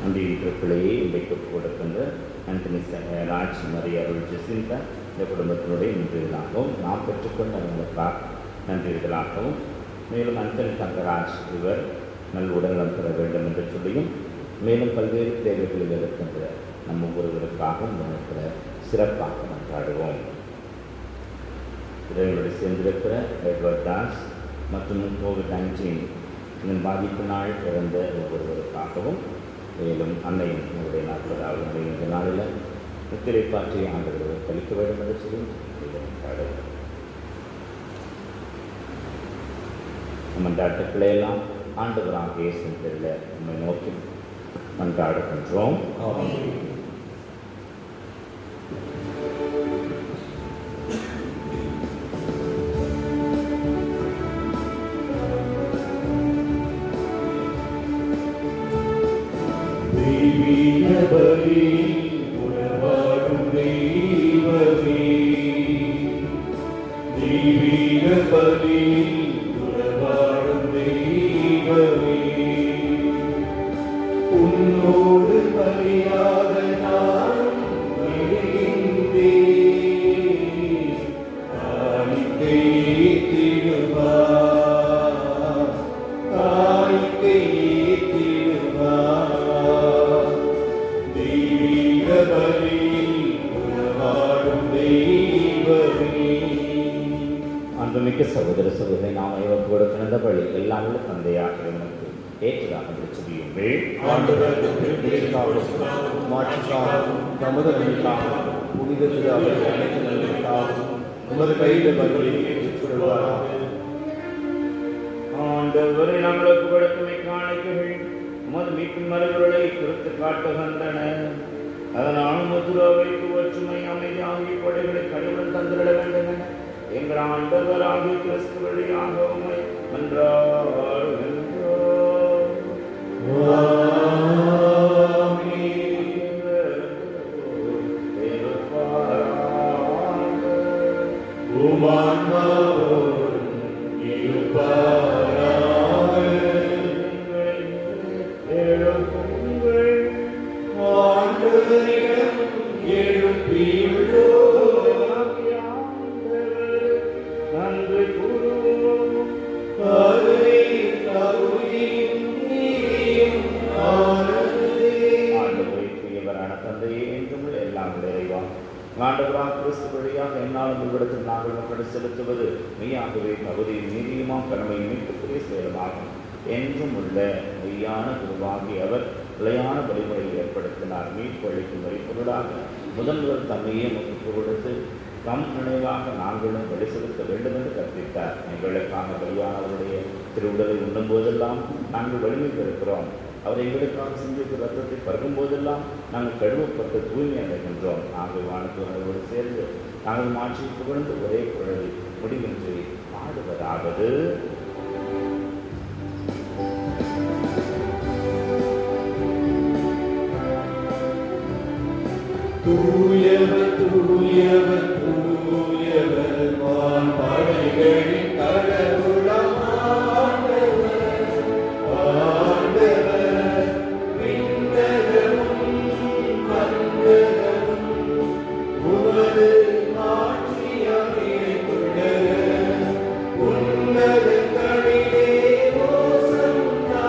அன்றைய திருப்பிள்ளையை இன்றைக்கு கொடுக்கின்ற ஆண்டனி ராஜ் மரிய அருள் ஜெசிந்தா இந்த குடும்பத்தினுடைய நன்றிகளாகவும் நாம் பெற்றுக்கொண்ட அவங்களுக்காக நன்றிகளாகவும், மேலும் அந்தனி தங்கராஜ் இவர் நல் உடல்நலம் பெற வேண்டும் என்று சொல்லியும், மேலும் பல்வேறு தேவைகளில் இருக்கின்ற நம் ஒவ்வொருவருக்காகவும் நினைக்கிற சிறப்பாக மன்றாடுவோம். இவர்களோடு சேர்ந்திருக்கிற எட்வர்ட் தாஸ் மற்றும் கோவிட்-19 இதன் பாதிப்பினால் இறந்த ஒவ்வொருவருக்காகவும், மேலும் அன்னையின் உங்களுடைய 40வது இந்த நாளில் முத்திரை பாற்றி ஆண்டவர்கள் கழிக்க வேண்டும் என்று சொல்லி மன்றாடுவோம். மன்றாட்டுக்களை எல்லாம் ஆண்டவராக இயேசுவின் பேரில் நம்மை நோக்கி மன்றாடுகின்றோம். தெய்வீக பலி உணவாடும் தெய்வமே, தெய்வீக பலி உணவாடும் தெய்வமே, உன்னோடு உன்னோடு பலியாக நானும் வருகின்றேன். காணிக்கை ஏற்றிடுவார், காணிக்கை ஏற்றிடுவார். தெய்வீக பலியில் உறவாடும் தெய்வமே. அன்புமிக்க சகோதர சகோதரி, நாம் இவருக்கு கொடுக்கின்ற பலி எல்லாம் உள்ள தந்தையாக நமக்கு ஏற்றதாக செய்யுங்கள். ஆண்டவருக்கு திருப்பலிக்காகவும் மாற்றுக்காகவும் நமது நன்மைக்காகவும் புனித பிதாவின் அனைத்து நன்மைக்காகவும் உமது கையில் வருவதை ஏற்றுக்கொள்வாராக. ஆண்டவரை நம்மளுக்கு கொடுக்கும் காணிக்கைகள் உமது மீட்பின் மறுபொருளை குறித்து காட்டுகின்றன. அதனால் மதுராவைக்கு ஒற்றுமை அமைதி ஆகிய கொடைகளை கடவுள் தந்திட வேண்டும் என எங்கள் ஆண்டவராகிய கிறிஸ்து வழியாக உம்மை மன்றாடுகின்றோம். ஆண்டவராக கிறிஸ்து வழியாக என்னாலும் உங்களிடத்தில் நாங்கள் மக்கள் செலுத்துவது மெய்யாகவே தகுதியும் நீதியுமாம் கடமையும் மீட்புக்குரிய செயலுமாகும். என்றும் உள்ள மெய்யான குருவாகி அவர் நிலையான வழிமுறையை ஏற்படுத்தினார். மீட்பு அளிக்கும் வழிபொருளாக முதல்வர் தம்மையே முக்கிய கொடுத்து தம் நினைவாக நாங்களும் வழி செலுத்த வேண்டும் என்று கற்பித்தார். எங்களுக்கான பலியானவருடைய திருவுடலை உண்ணும் போதெல்லாம் நாங்கள் வலிமை பெறுகிறோம். அவர் எங்களுக்காக சிந்தித்து ரத்தத்தை பருகும் போதெல்லாம் நாங்கள் கழுவப்பட்டு தூய்மை அடைகின்றோம். நாங்கள் வானத்தோடு சேர்ந்து நாங்கள் மாற்றி புகழ்ந்து ஒரே குரலில் முடிவின்றி பாடுவதாவது: தூயவர் தூயவர் தூயவர் வான் படைகளின் கடவுளாம் ஆண்டவர். ஆண்டவர் விண்ணகமும் மண்ணகமும் உமது ஆட்சியால் நிறைந்துள்ளன. உன்னதங்களிலே ஓசன்னா,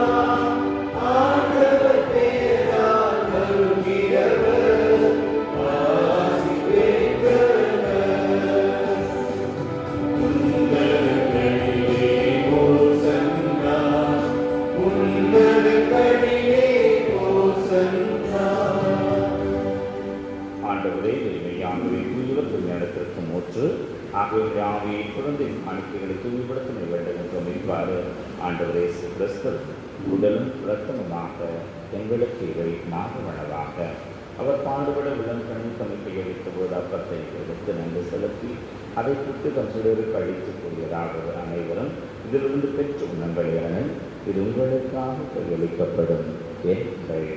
ஆண்டவர் பேரால் வருகிறவர் ஆசி பெற்றவர். உன்னதங்களிலே ஓசன்னா, உன்னதங்களிலே ஓசன்னா. ஆண்டவரே எளிமையாகவே தூயவர் தூய்மையிடத்திற்கு மூற்று ஆகவே ஆவியை குழந்தையின் காணிக்கைகளை தூய்மைப்படுத்த வேண்டும் என்றும் இவ்வாறு ஆண்டவரே கிறிஸ்து உடலும் இரத்தமுமாக எங்களுக்கு இவை மாறுவனவாக. அவர் பாடுபட விளம் கண்ணி தமக்கு எடுத்த போது அப்பத்தை எடுத்து நன்கு செலுத்தி அதை புட்டு தம் சுடருக்கு அழித்து கூறியதாவது: அனைவரும் இதிலிருந்து பெற்று உணங்கள் என இது உங்களுக்காக கையளிக்கப்படும் எங்கள்.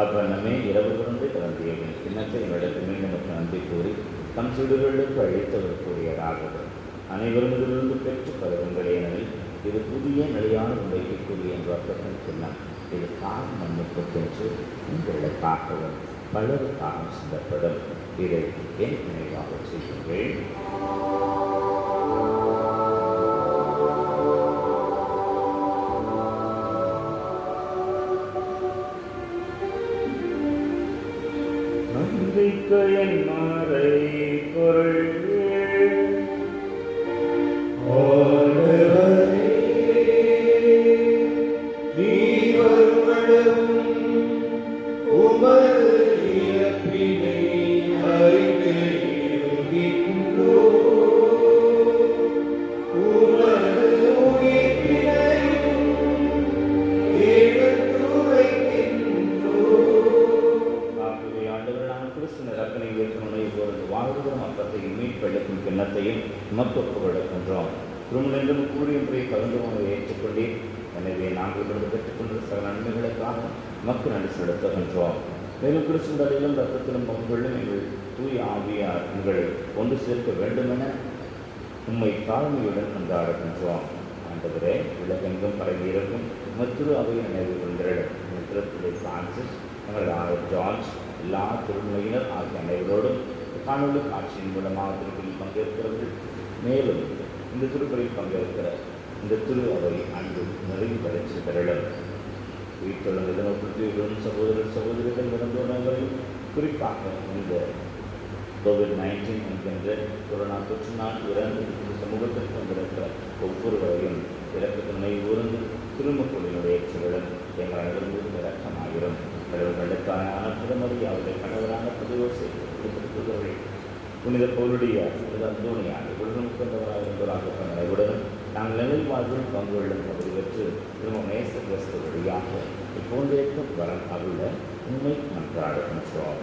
அவ்வண்ணமே இரவு குழந்தை கலந்தியவன் கிண்ணத்தை என்னிடத்தில் மீண்டும் நன்றி கூறி தம் சுடுகளுக்கு அழைத்தவர் கூறியதாவது: அனைவரும் இதிலிருந்து பெற்று பருவங்கள், ஏனெனில் இது புதிய நிலையான உண்மைக்குரிய என்ற அர்த்தத்தின் சின்னம். இது கால மண்ணுக்கு சென்று உங்களுக்காகவும் பலருக்காக சிந்தப்படும். இதை என் நினைவாக செய்யுங்கள். நம்பிக்கையின் மறை பொருள் கிண்ணத்தையும் மக்களுக்கு கொடுக்கின்றோம். திருமணம் கூடிய முறையை கலந்து உணவை ஏற்றுக்கொண்டே, எனவே நாங்கள் இருந்து பெற்றுக்கொண்ட சில நன்மைகளுக்காக மக்கள் நன்றி செலுத்துகின்றோம். மேலும் கிறிஸ்து உடலிலும் ரத்தத்திலும் பங்குகளும் எங்கள் தூய ஆவியார் உங்களை ஒன்று சேர்க்க வேண்டுமென உம்மை தாழ்மையுடன் கொண்டாடுகின்றோம். ஆண்டவரே, உலகெங்கும் பரவியிருக்கும் மற்றொரு அவையை நினைவு கொண்டிருக்கும் மித்திரத்திலே பிரான்சிஸ், எங்களது ஆயர் ஜார்ஜ், எல்லா திருநிலையினர் ஆகிய அனைவரோடும் காணொலி காட்சியின் மூலமாக திருப்பலில் பங்கேற்கிறவர்கள், மேலும் இந்த திருப்பலில் பங்கேற்கிற இந்த திரு அவை அன்பு நிறைவு பெற்று பெறலும் வீட்டுள்ள இதனோடு சகோதரர் சகோதரிகள் இறந்தோனவரையும் குறிப்பாக இந்த COVID-19 என்கின்ற கொரோனா தொற்றினால் இறந்து சமூகத்திற்கு வந்திருக்கிற ஒவ்வொருவரையும் இறக்கத்தினை ஊர்ந்து திருமக்களினுடைய ஏற்றுகளும் எங்கள் அனைவரும் இறக்கமாயிரும். கடவுளுக்கான அனுப்புதமதி அவருடைய கணவரான பதிவோசை கொடுத்திருக்கிறவர்கள் புனித பவுலுடைய அந்தோணியாக உலகம் கொண்டவராக இருந்தவராக நினைவுடனும் நாங்கள் நிலை வாழ்வில் பங்கு கொள்ளும் பகுதி பெற்று திரும்ப நேச கிறிஸ்து வழியாக இப்போன்றேற்கும் வரம் அருள உண்மை நன்றாடுகின்றோம்.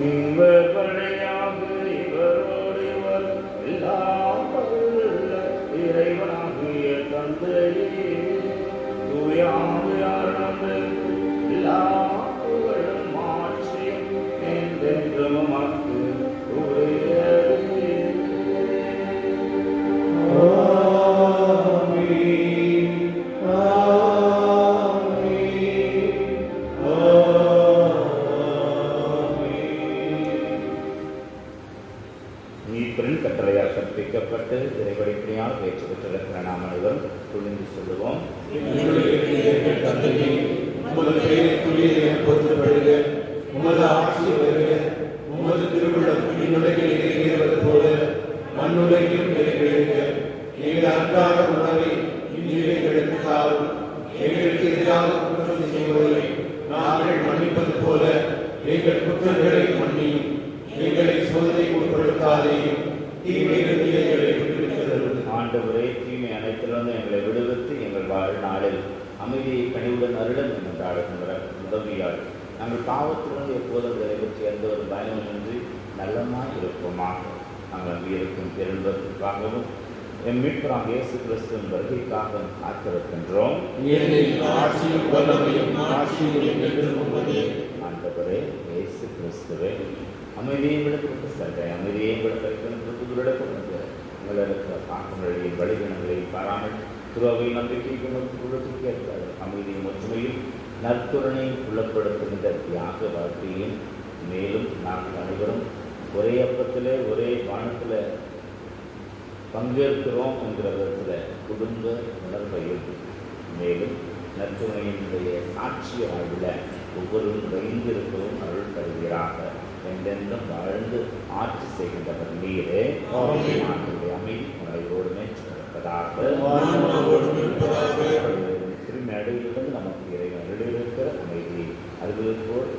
இவர் படையாக இவரோடு இவர் எல்லாம் பகுதியுள்ள இறைவனாகிய தந்தையே தூயாண்டு எல்லா புகழும் மாற்றியும் என்றென்றும் உமக்கு உரியதே. மீட்பரின் கட்டளையால் கற்பிக்கப்பட்டு இறைவழிப்படியால் பேச்சு பெற்றிருக்கிற நாம் அனைவரும் துணிந்து சொல்லுவோம். உமது ஆட்சி வருக, உமது திருவுள்ளம் விண்ணுலகில் நிறைவேறுவது போல மண்ணுலகிலும் நிறைவேறுக. எங்கள் அன்றாட உணவை இன்று எங்களுக்கு தாரும். எங்களுக்கு எதிராக குற்றம் செய்வோரை நாங்கள் மன்னிப்பது போல எங்கள் குற்றங்களை மன்னியும். எங்களை சோதனைக்கு உட்படுத்தாதேயும், தீமையிலிருந்து எங்களை விடுவித்தருளும். ஆண்டவரே, தீமை அனைத்திலிருந்து எங்களை விடுவித்து எங்கள் வாழ்நாளில் அமைதியை கனிவுடன் அருளும் என்றாடுகின்ற உதவியால் நாங்கள் பாவத்திலிருந்து எப்போதும் நிறைவேற்றி எந்த ஒரு பயனுமின்றி நல்லமாய் இருப்போமாக. நாங்கள் நம்பியிருக்கும் பேரின்பத்திற்காகவும் என் மீட்பராக இயேசு கிறிஸ்துவின் வருகைக்காகவும் காத்திருக்கின்றோம். ஆண்டவரே, இயேசு கிறிஸ்துவே, அமைதியை விடுவிட்டு சென்ற அமைதியை விடுவிட்டு உங்களுக்கு பாக்கங்களையும் வழிகணங்களையும் பாராமல் துறவை நம்பிக்கைக்கு நோக்கி ஏற்றார். அமைதியும் ஒற்றுமையும் நற்குறனையும் புலப்படுத்துகின்ற தியாக வாழ்க்கையும் மேலும் நாங்கள் அனைவரும் ஒரே அப்பத்தில் ஒரே வானத்தில் பங்கேற்கிறோம் என்கிற விதத்தில் குடும்ப உணர்வையும் மேலும் நற்குறையினுடைய சாட்சிய வாழ்வில் ஒவ்வொருவரும் நிறைந்து இருக்கவும் அருள் தருகிறாக. என்றென்றும் வாழ்ந்து ஆட்சி செய்கின்றவர் நீரே. ஆண்டுடைய அமைதி உணர்வோடுமே இருப்பதாக. திரும்பி அடையிலிருந்து நமக்கு இறைவன் இருக்கிற அமைதி அறிவிப்போர்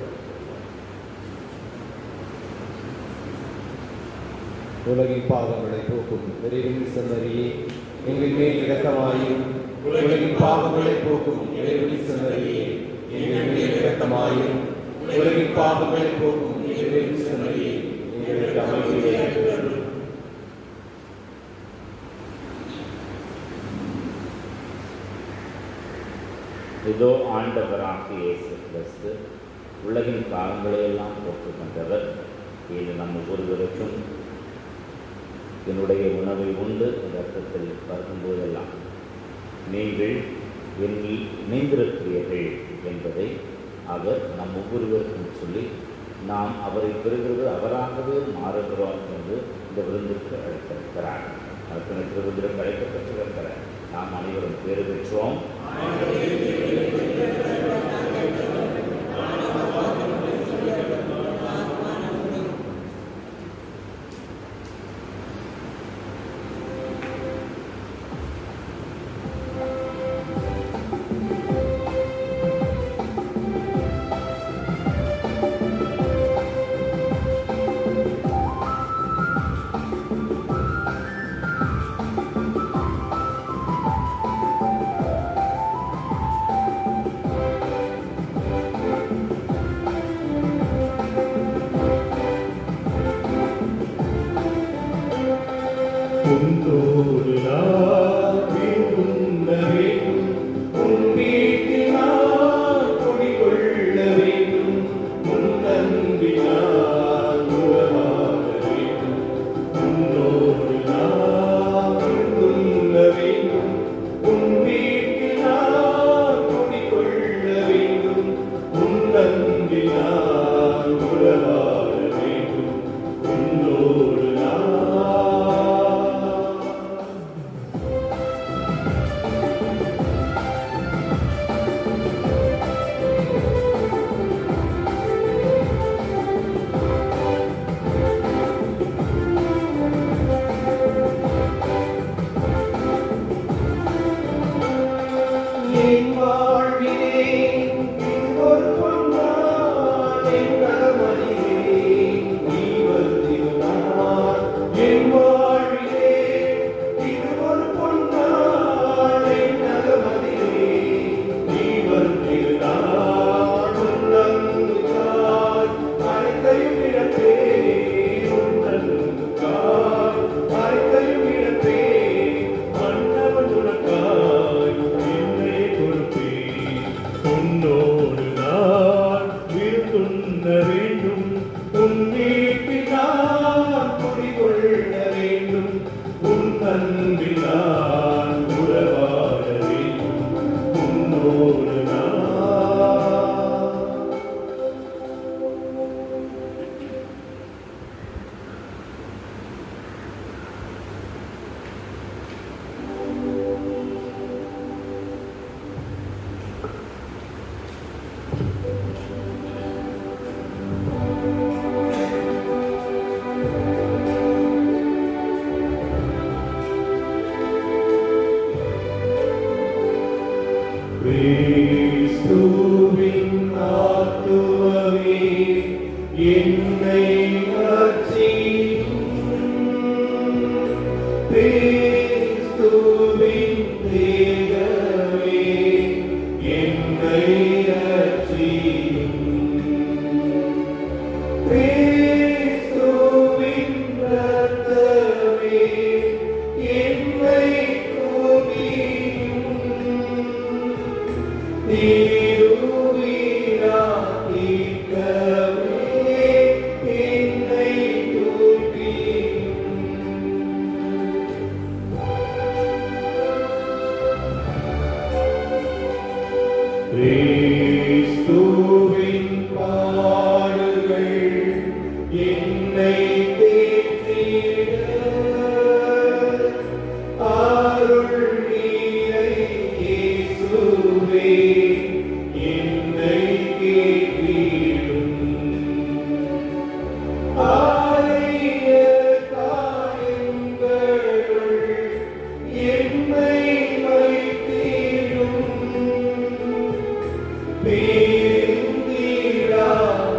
உலகின் பாவங்களை போக்கும் இறைவனின் சன்னதியே எங்கள் மேல் இரக்கமாயும். உலகின் பாவங்களை போக்கும் இறைவனின் சன்னதியே எங்கள் மேல் இரக்கமாயும். உலகின் பாவங்களை போக்கும் இறைவனின் சன்னதியே எங்களுக்கு அமைதியை அருளும். இதோ ஆண்டவராகிய இயேசு கிறிஸ்து உலகின் பாவங்களையெல்லாம் போக்குகின்றவர். இது நம் ஒவ்வொருவருக்கும் என்னுடைய உணவை உண்டு ரத்தத்தில் பருகும்போதெல்லாம் நீங்கள் என்னில் இணைந்திருக்கிறீர்கள் என்பதை அவர் நம் ஒவ்வொருவருக்கும் சொல்லி நாம் அவரை பெறுகிறது அவராகவே மாறுகிறோம் என்று இந்த விருந்திற்கு அழைத்திருக்கிறார். அத்தனை விருந்திற்கு அழைக்கப்பட்டிருக்கிற நாம் அனைவரும் பேறு பெற்றோம். உன் வீட்டில் நான் குடிகொள்ள என்னை தேற்றிட அருள் நீரை இயேசுவே என்னை கேட்டிடும் ஆலய காயங்களுள் என்னை வைத்திடும் பேருந்திடா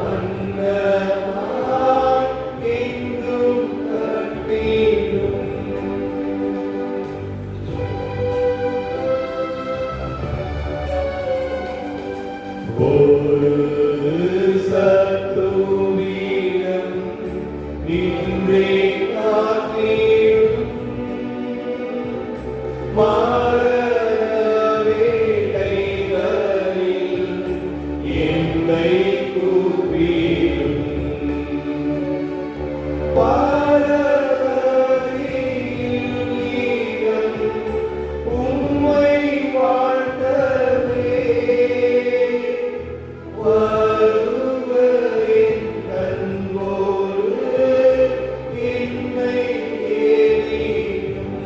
வண்ணமாய் எங்கும் கட்டிடும் பொழுது சத்துவீனம் நின்றே காத்திடும் மரண வேளைகளில் என்னை கூப்பிடும் பரவரில் ஈரம் உம்மை வாழ்த்தவே வருவேன் கண்போடு என்னை ஏறிடும்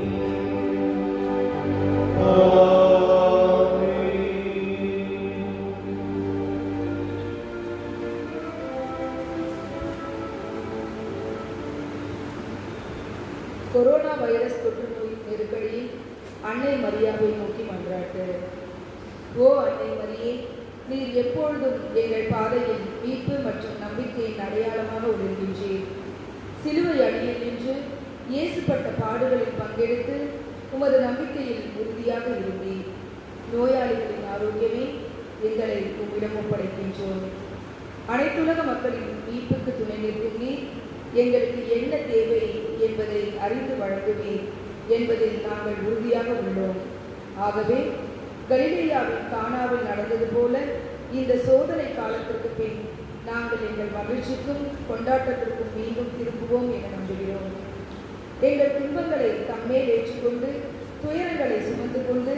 கொரோனா வைரஸ் தொற்று நோய் நெருக்கடியில் அன்னை மரியாவை நோக்கி மன்றாட்டு. ஓ அன்னை மரியே, நீர் எப்பொழுதும் எங்கள் பாதையில் மீட்பு மற்றும் நம்பிக்கையின் அடையாளமாக ஒளிர்கின்றீர். சிலுவை அடியில் நின்று இயேசுப்பட்ட பாடுகளில் பங்கெடுத்து உமது நம்பிக்கையில் உறுதியாக இருந்தீர். நோயாளிகளின் ஆரோக்கியமே எங்களை உம்மிடம் ஒப்படைக்கின்றோம். அனைத்துலக மக்களின் மீட்புக்கு துணை நிற்கும் நீர் எங்களுக்கு என்ன தேவை என்பதை அறிந்து வழங்குவீர் என்பதில் நாங்கள் உறுதியாக உள்ளோம். ஆகவே கலிலேயாவின் கானாவில் நடந்தது போல இந்த சோதனை காலத்திற்கு பின் நாங்கள் எங்கள் மகிழ்ச்சிக்கும் கொண்டாட்டத்திற்கும் மீண்டும் திரும்புவோம் என நம்புகிறோம். எங்கள் துன்பங்களை தம்மேல் ஏற்றுக்கொண்டு துயரங்களை சுமந்து கொண்டு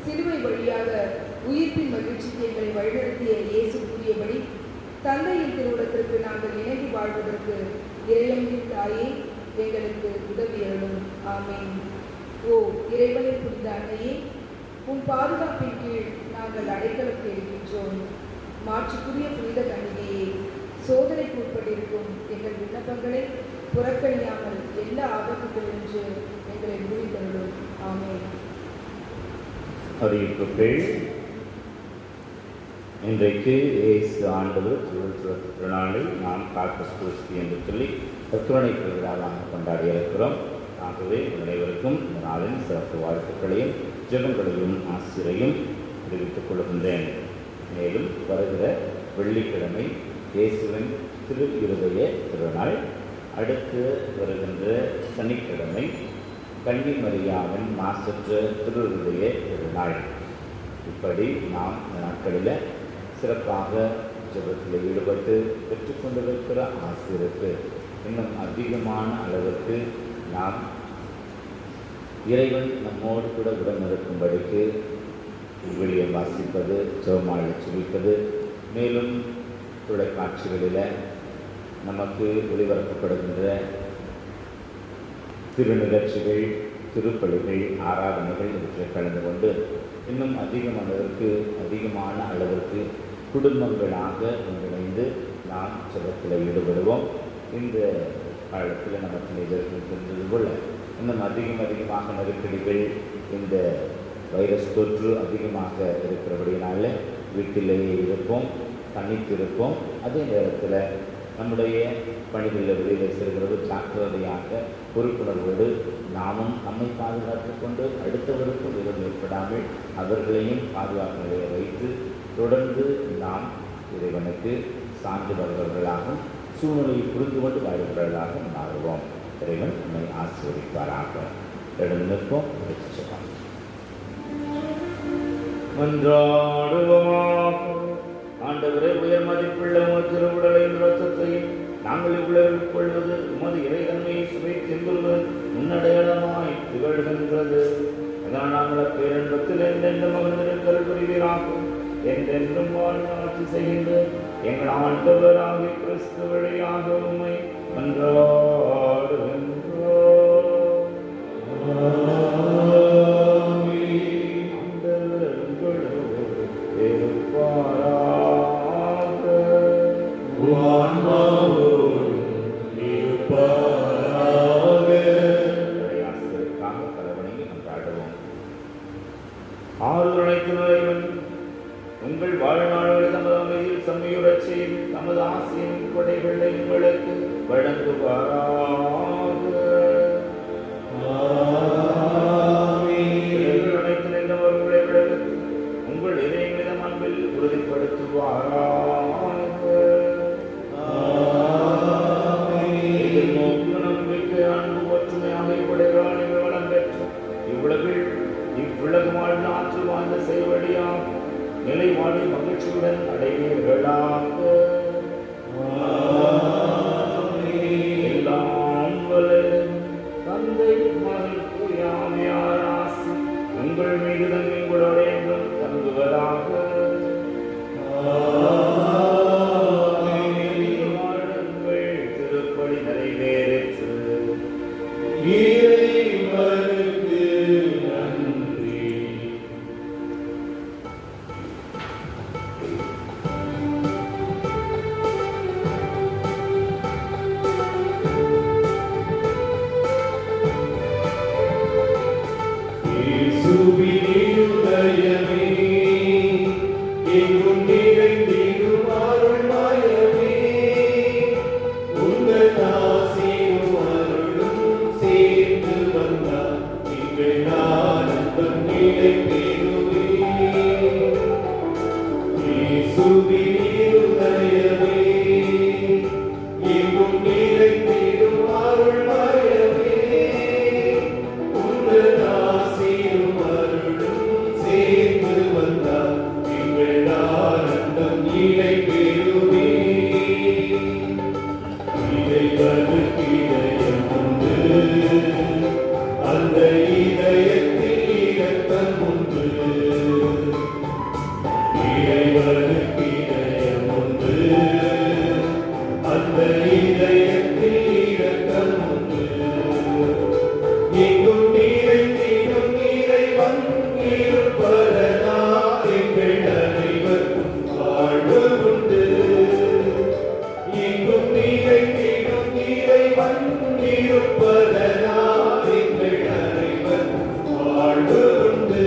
சிலுவை வழியாக உயிர்ப்பின் மகிழ்ச்சிக்கு எங்களை வழிநடத்திய இயேசு கூறியபடி தந்தையின் திருவுளத்திற்கு நாங்கள் இணங்கி வாழ்வதற்கு இறைவனின் தாயே எங்களுக்கு உதவி அருளும். ஆமென். ஓ இறைவனின் புனித அன்னையே, உன் பாதுகாப்பின் கீழ் நாங்கள் அடைக்கலம் தேடுகின்றோம். மாற்றுக்குரிய புனித கன்னிகையே, சோதனைக்கு உட்பட்டிருக்கும் எங்கள் விண்ணப்பங்களை புறக்கணியாமல் எல்லா ஆபத்துகளின்று எங்களை முடிந்தருளும். ஆமென். அறிவிப்புகள். இன்றைக்கு இயேசு ஆண்டவர் திருநாளை நாம் கார்பஸ் கிறிஸ்தி என்று சொல்லி கருணை திருவிழாவாக கொண்டாடி இருக்கிறோம். ஆகவே அனைவருக்கும் இந்த நாளின் சிறப்பு வாழ்த்துக்களையும் ஜெபங்களையும் ஆசிரியையும் தெரிவித்துக் கொள்கின்றேன். மேலும் வருகிற வெள்ளிக்கிழமை இயேசுவின் திரு இருதய திருநாள், அடுத்து வருகின்ற சனிக்கிழமை கன்னி மரியாவின் மாசற்ற திரு இருதய திருநாள். இப்படி நாம் இந்த நாட்களில் சிறப்பாக ஜெபத்தில் ஈடுபட்டு பெற்றுக்கொண்டிருக்கிற ஆசிரியருக்கு இன்னும் அதிகமான அளவுக்கு நாம் இறைவன் நம்மோடு கூட உடன் இருக்கும்படிக்கு விவிலியம் வாசிப்பது, ஜெபமாலை சுவிப்பது, மேலும் தொலைக்காட்சிகளில் நமக்கு ஒளிபரப்பப்படுகின்ற திருநிகழ்ச்சிகள், திருப்பலிகள், ஆராதனைகள் இவற்றை கலந்து கொண்டு இன்னும் அதிகமான அளவிற்கு குடும்பங்களாக ஒன்றிணைந்து நாம் ஜெபத்தில் ஈடுபடுவோம். இந்த காலத்தில் நமக்கு எதிர்க்கின்றது போல இன்னும் அதிகமாக நெருக்கடிகள், இந்த வைரஸ் தொற்று அதிகமாக இருக்கிறபடினால வீட்டிலேயே இருப்போம், தனித்திருப்போம். அதே நேரத்தில் நம்முடைய பணிகளில் வெளியில் செல்கிறது ஜாக்கிரதையாக பொறுப்புணர்வோடு நாமும் நம்மை பாதுகாத்து கொண்டு அடுத்தவருக்கும் விதம் ஏற்படாமல் அவர்களையும் பாதுகாப்பு நிலையை வைத்து தொடர்ந்து நாம் இறைவனுக்கு சான்று வருபவர்களாகவும் சூழ்நிலையை புரிந்து கொண்டு வாழ்கிறவர்களாக மாறுவோம். இறைவன் நம்மை ஆசீர்வதிப்பாராக. எழுந்து நிற்போம். மன்றாடுவோமாக. ஆண்டவரே, உயர் மதிப்புள்ள உமது திருவுடலையும் இரத்தத்தையும் நாங்கள் இவ்வுலகில் கொள்வது உமது இறைத்தன்மையை சுவை தின்புறுவது முன்னடையாளமாய் திகழ்கின்றது. அதனால் நாங்கள் பேரன்பத்தில் என்றென்றும் மகிழ்ந்திருக்கல் புரிவீராகும். என்றென்றும் வாழ்ந்து ஆட்சி செய்கின்ற எங்கள் ஆண்டவராகிய கிறிஸ்து வழியாக உம்மை உங்கள் வாழ்நாளில் நமது அமைதியில் சம்மையுறச் செய்து நமது ஆசையின் கொடைகளை உங்களுக்கு வழங்குவாராக. அனைத்து நின்றவர்களை விடுவித்து உங்கள் இதயங்களிடம் அன்பில் உறுதிப்படுத்துவாராக. எதிர்நோக்கு நம்பிக்கை அன்பு ஒற்றுமை ஆகியவடைகளால் நீங்கள் வளம் பெற்று இவ்வுலகு வாழ்ந்த ஆற்றல் வாய்ந்த செய்வடியாக நிலை வாழி மகிழ்ச்சியுடன் அடைவீர்களாக. எல்லாம் வல்ல தந்தை மகன் தூய ஆவியார் ஆசி உங்கள் மீது உங்களோட என்றும் தங்குவதாக. வாழுங்கள், திருப்பலி நிறைவேறிற்று. இறைவனுக்கு நன்றி. இயேசுவின் இருதயமே, எங்கும் நிறைந்திடும் அருள்மயமே, உங்கள் ஆசையும் அருளும் சேர்ந்து வந்தார் எங்கள் ஆனந்தம் நிலை பெறுமே. இயேசுவின் இருதயமே, எங்கும் நிறைந்திடும் அருள்மயமே, உங்கள் ஆசையும் அருளும் சேர்ந்து வந்தார் எங்கள் ஆனந்தம் நிலை பெறுமே. இறைவனுக்கு இதயம் உண்டு, அந்த இதயத்தில் இரக்கம் உண்டு. இறைவனுக்கு இதயம் உண்டு, அந்த இதயத்தில் இரக்கம் உண்டு. எங்கும் நிறைந்திடும் இறைவன் இருப்பதனால் எங்கள் அனைவருக்கும் வாழ்வு உண்டு. எங்கும் நிறைந்திடும் இறைவன் இருப்பதனால் எங்கள் அனைவருக்கும் வாழ்வு உண்டு.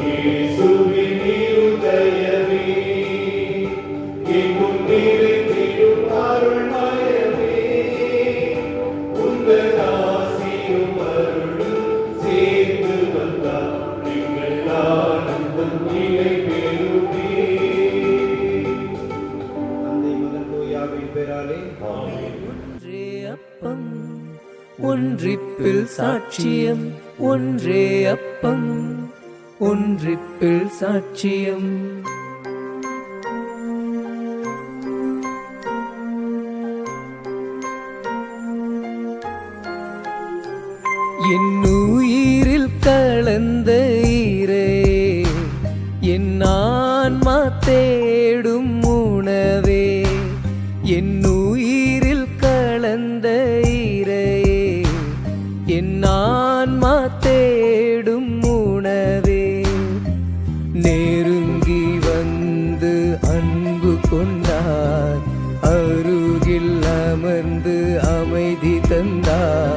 இயேசுவின் இருதயமே, எங்கும் நிறைந்திடும் அருள்மயமே, உங்கள் ஆசியும் அருளும் சேர்ந்து வந்தார் எங்கள் ஆனந்தம் நிலை பெறுமே. தந்தை மகன் தூயாவின் பெயராலே ஒன்றே அப்பம் ஒன்றிப்பில் சாட்சியம், ஒன்றே அப்பம் ஒன்றிப்பில் சாட்சியம். என் உயிரில் கலந்த ஈரே, என் ஆன்மா தேடும் உணவே, என் உயிரில் கலந்த ஈரே, என் ஆன்மா தேடும் உணவே. நெருங்கி வந்து அன்பு கொண்டார், அருகில் அமர்ந்து அமைதி தந்தார்.